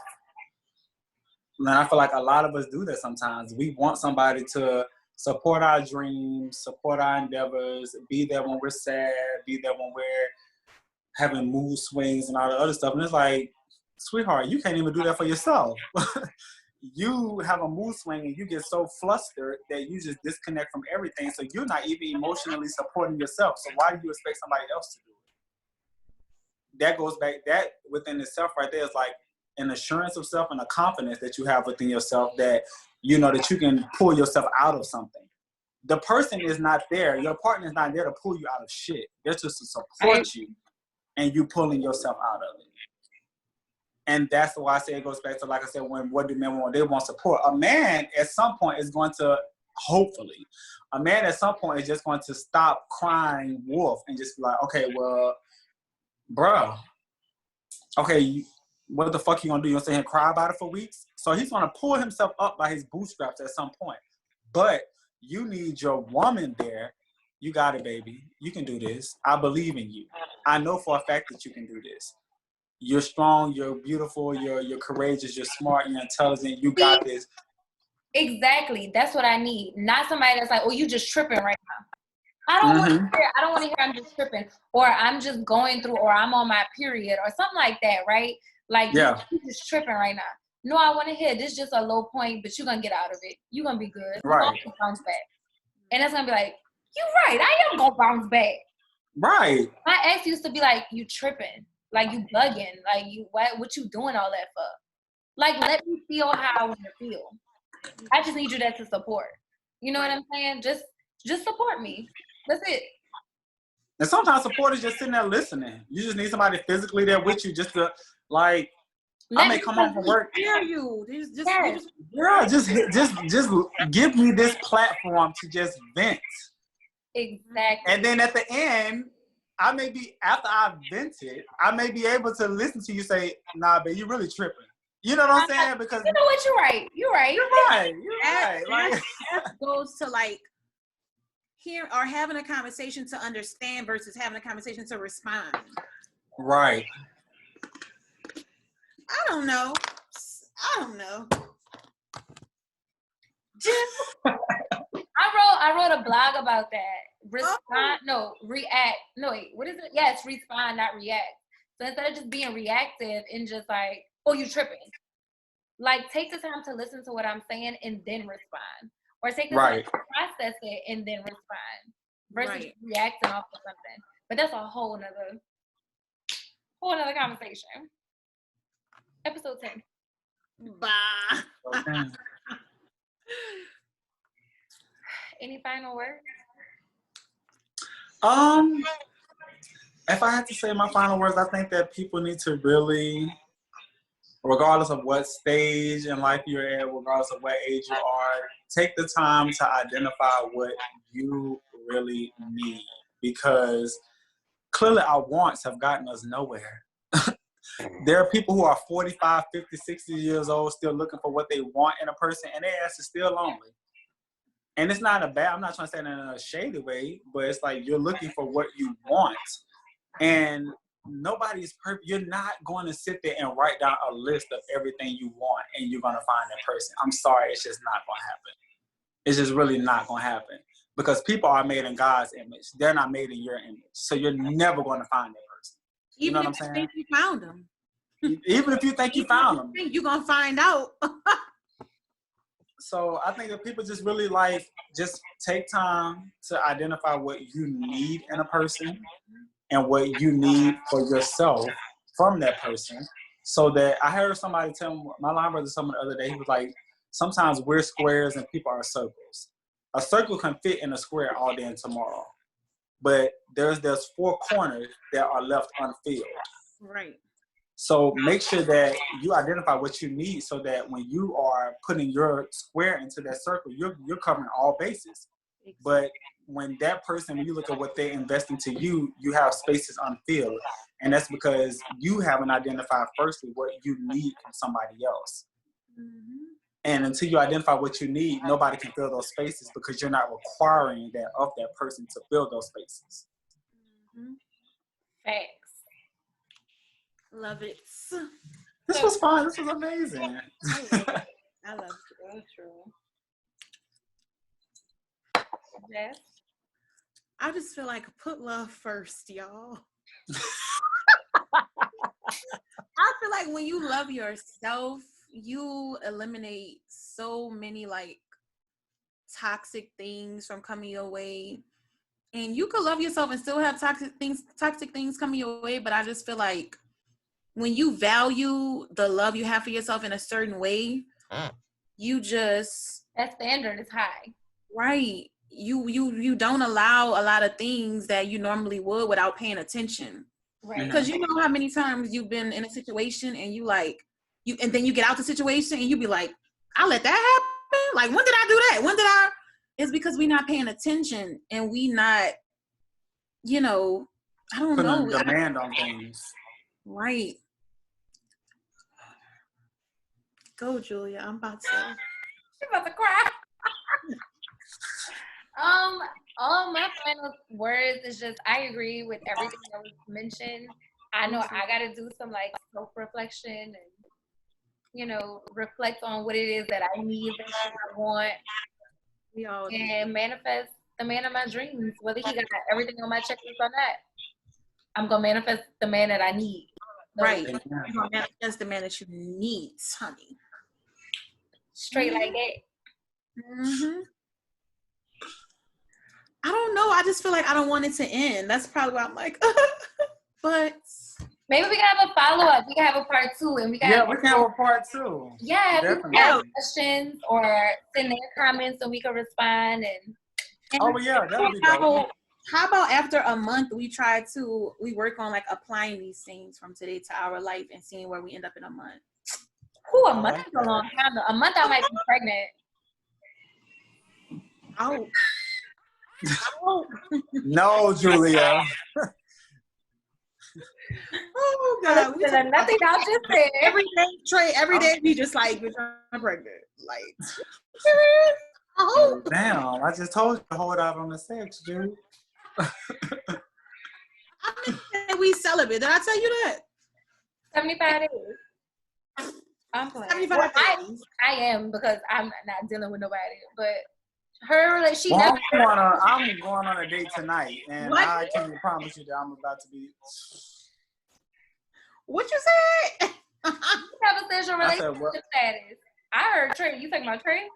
Speaker 3: And I feel like a lot of us do that sometimes. We want somebody to support our dreams, support our endeavors, be there when we're sad, be there when we're having mood swings and all the other stuff. And it's like, sweetheart, you can't even do that for yourself. You have a mood swing and you get so flustered that you just disconnect from everything. So you're not even emotionally supporting yourself. So why do you expect somebody else to do it? That goes back, that within itself right there is like an assurance of self and a confidence that you have within yourself that you know that you can pull yourself out of something. The person is not there. Your partner is not there to pull you out of shit. They're just to support you and you pulling yourself out of it. And that's why I say it goes back to, like I said, what do men want? They want support. A man at some point is going to, hopefully, a man at some point is just going to stop crying wolf and just be like, okay, well, bro, okay, what the fuck you gonna do? You gonna sit here and cry about it for weeks? So he's gonna pull himself up by his bootstraps at some point. But you need your woman there. You got it, baby. You can do this. I believe in you. I know for a fact that you can do this. You're strong, you're beautiful, you're courageous, you're smart, you're intelligent, you got this.
Speaker 2: Exactly. That's what I need. Not somebody that's like, oh, you just tripping right now. I don't want to hear I'm just tripping or I'm just going through or I'm on my period or something like that, right? Like you're just tripping right now. No, I want to hear this is just a low point, but you're gonna get out of it. You're gonna be good. You're gonna bounce back. And it's gonna be like, you're right, I am gonna bounce back.
Speaker 3: Right.
Speaker 2: My ex used to be like, you tripping. Like you bugging, like you what you doing all that for? Like let me feel how I want to feel. I just need you there to support. You know what I'm saying? Just support me. That's it.
Speaker 3: And sometimes support is just sitting there listening. You just need somebody physically there with you, just to like. I may come home from work.
Speaker 1: Hear you.
Speaker 3: Just give me this platform to just vent.
Speaker 2: Exactly.
Speaker 3: And then at the end, I may be, after I vented, I may be able to listen to you say, nah, babe, you really tripping. You know what I'm saying? Because
Speaker 2: you know what, you're right. You're right.
Speaker 3: Like,
Speaker 1: that goes to like hear or having a conversation to understand versus having a conversation to respond.
Speaker 3: Right.
Speaker 1: I don't know.
Speaker 2: I wrote a blog about that. Respond, no, react. No, wait, what is it? Yeah, it's respond, not react. So instead of just being reactive and just like, oh, you tripping. Like, take the time to listen to what I'm saying and then respond. Or take the time to process it and then respond. Versus reacting off of something. But that's a whole nother conversation. Episode 10.
Speaker 1: Bye.
Speaker 3: Okay.
Speaker 2: Any final words?
Speaker 3: If I had to say my final words, I think that people need to really, regardless of what stage in life you're at, regardless of what age you are, take the time to identify what you really need. Because clearly our wants have gotten us nowhere. There are people who are 45, 50, 60 years old still looking for what they want in a person, and their ass is still lonely. And it's not I'm not trying to say that in a shady way, but it's like you're looking for what you want. And nobody's perfect. You're not going to sit there and write down a list of everything you want and you're going to find that person. I'm sorry, it's just not going to happen. It's just really not going to happen. Because people are made in God's image. They're not made in your image. So you're never going to find that person. You know what I'm saying?
Speaker 1: Even if you found them.
Speaker 3: Even if you think you found them.
Speaker 1: You're going to find out.
Speaker 3: So I think that people just really just take time to identify what you need in a person and what you need for yourself from that person. So that I heard somebody tell me, my line brother someone the other day, he was like, sometimes we're squares and people are circles. A circle can fit in a square all day and tomorrow. But there's 4 corners that are left unfilled. Right. So make sure that you identify what you need so that when you are putting your square into that circle, you're covering all bases. Exactly. But when that person, when you look at what they invest into you, you have spaces unfilled. And that's because you haven't identified firstly what you need from somebody else. Mm-hmm. And until you identify what you need, nobody can fill those spaces because you're not requiring that of that person to fill those spaces.
Speaker 2: Mm-hmm. Thanks.
Speaker 1: Love it.
Speaker 3: This was fun. This was amazing.
Speaker 1: I love it. That's true.
Speaker 2: Jess?
Speaker 1: I just feel like put love first, y'all. I feel like when you love yourself, you eliminate so many toxic things from coming your way. And you could love yourself and still have toxic things coming your way, but I just feel like when you value the love you have for yourself in a certain way, you just...
Speaker 2: that standard is high.
Speaker 1: Right. You don't allow a lot of things that you normally would without paying attention. Right. Because you know how many times you've been in a situation and and then you get out the situation and you be like, I let that happen? Like, when did I do that? It's because we not paying attention and we not, I don't know.
Speaker 3: Demand on things.
Speaker 1: Right. Go, Julia. I'm about to
Speaker 2: cry. All my final words is just, I agree with everything that was mentioned. I know I got to do some self-reflection and, reflect on what it is that I need, that I want, and manifest the man of my dreams. Whether he got everything on my checklist or not, I'm going to manifest the man that I need.
Speaker 1: Right. You're going to manifest the man that you need, honey.
Speaker 2: Straight like that.
Speaker 1: Mm-hmm. I don't know. I just feel like I don't want it to end. That's probably why I'm like, but
Speaker 2: maybe we can have a follow-up. We can have a part 2, and we can have
Speaker 3: a part 2.
Speaker 2: Yeah, if we have questions or send their comments, so we can respond. And
Speaker 3: oh yeah, that would be great.
Speaker 1: How about after a month we work on applying these things from today to our life and seeing where we end up in a month?
Speaker 2: A month is a long time. A month I might be pregnant.
Speaker 1: Oh.
Speaker 3: No, Julia.
Speaker 1: Oh God,
Speaker 2: nothing else just said.
Speaker 1: Every day, Trey. Every day, we just like, bitch, I'm pregnant. Like,
Speaker 3: oh, damn! I just told you to hold out on the sex, dude.
Speaker 1: I mean, we celibate. Did I tell you that?
Speaker 2: 75 days. I'm playing.
Speaker 1: 75
Speaker 2: well,
Speaker 1: days.
Speaker 2: I am because I'm not dealing with nobody. But her, like, she
Speaker 3: well,
Speaker 2: never.
Speaker 3: I'm going on a date tonight, and what? I can't promise you that I'm about to be.
Speaker 1: What you said?
Speaker 2: You have a sexual relationship status. I heard Trey. You talking about Trey?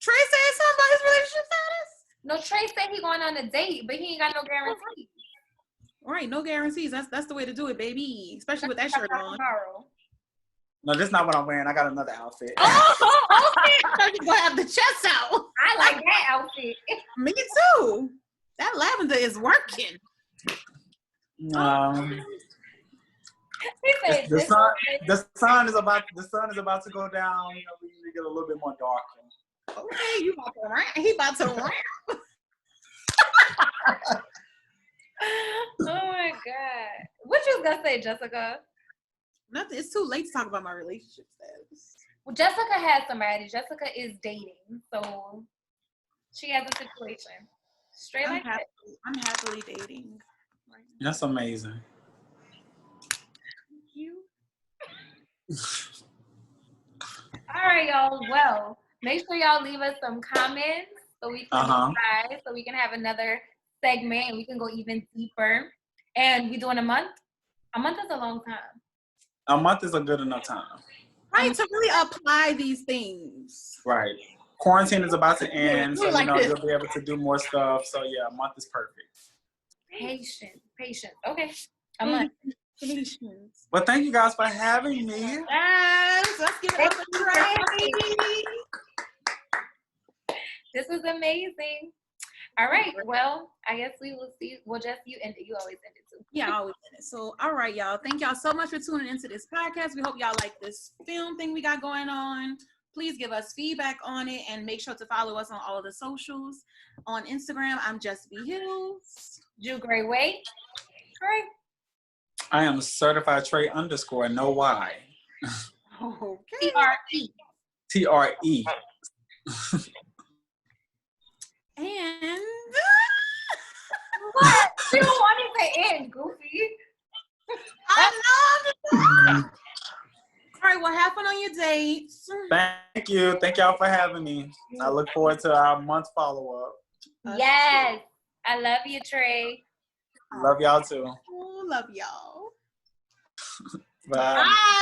Speaker 1: Trey said something about his relationship status?
Speaker 2: No, Trey said he going on a date, but he ain't got no guarantees.
Speaker 1: Right, no guarantees. That's the way to do it, baby. Especially with that shirt on.
Speaker 2: Tomorrow.
Speaker 3: No, this is not what I'm wearing. I got another outfit.
Speaker 1: Oh, okay. You're gonna have the chest out.
Speaker 2: I like that outfit.
Speaker 1: Me too. That lavender is working.
Speaker 3: The sun is about to go down. You know, we need to get a little bit more darker.
Speaker 1: Okay, you about to rant. He about to rant.
Speaker 2: Oh my God. What you was gonna say, Jessica?
Speaker 1: Nothing. It's too late to talk about my relationship status.
Speaker 2: Well, Jessica has somebody. Jessica is dating, so she has a situation. Straight like that.
Speaker 1: I'm happily dating. Right now.
Speaker 3: That's amazing.
Speaker 1: Thank you.
Speaker 2: All right, y'all. Well, make sure y'all leave us some comments so we can decide, so we can have another segment and we can go even deeper. And we doing a month? A month is a long time.
Speaker 3: A month is a good enough time.
Speaker 1: Right, to really apply these things.
Speaker 3: Right. Quarantine is about to end, so
Speaker 1: like
Speaker 3: you'll be able to do more stuff. So yeah, a month is perfect.
Speaker 2: Patient. Okay. A month.
Speaker 1: Patience.
Speaker 3: Well, thank you guys for having me.
Speaker 1: Yes, let's give it up for Trey.
Speaker 2: This is amazing. All right. Well, I guess we will see. Well, Jess, you end it. You always end it too.
Speaker 1: Yeah, I always end it. So, all right, y'all. Thank y'all so much for tuning into this podcast. We hope y'all like this film thing we got going on. Please give us feedback on it and make sure to follow us on all of the socials. On Instagram, I'm Just B Hills.
Speaker 2: Ju Gray Way. Trey.
Speaker 3: I am certified Trey _ no Y.
Speaker 1: Okay.
Speaker 2: TRE.
Speaker 1: And
Speaker 2: what? You don't want it to end, Goofy.
Speaker 1: I know. All right, well, have fun on your dates.
Speaker 3: Thank you. Thank y'all for having me. I look forward to our month follow-up.
Speaker 2: Yes. I love you, Trey.
Speaker 3: Love y'all too.
Speaker 1: Oh, love y'all.
Speaker 3: Bye.
Speaker 1: Bye.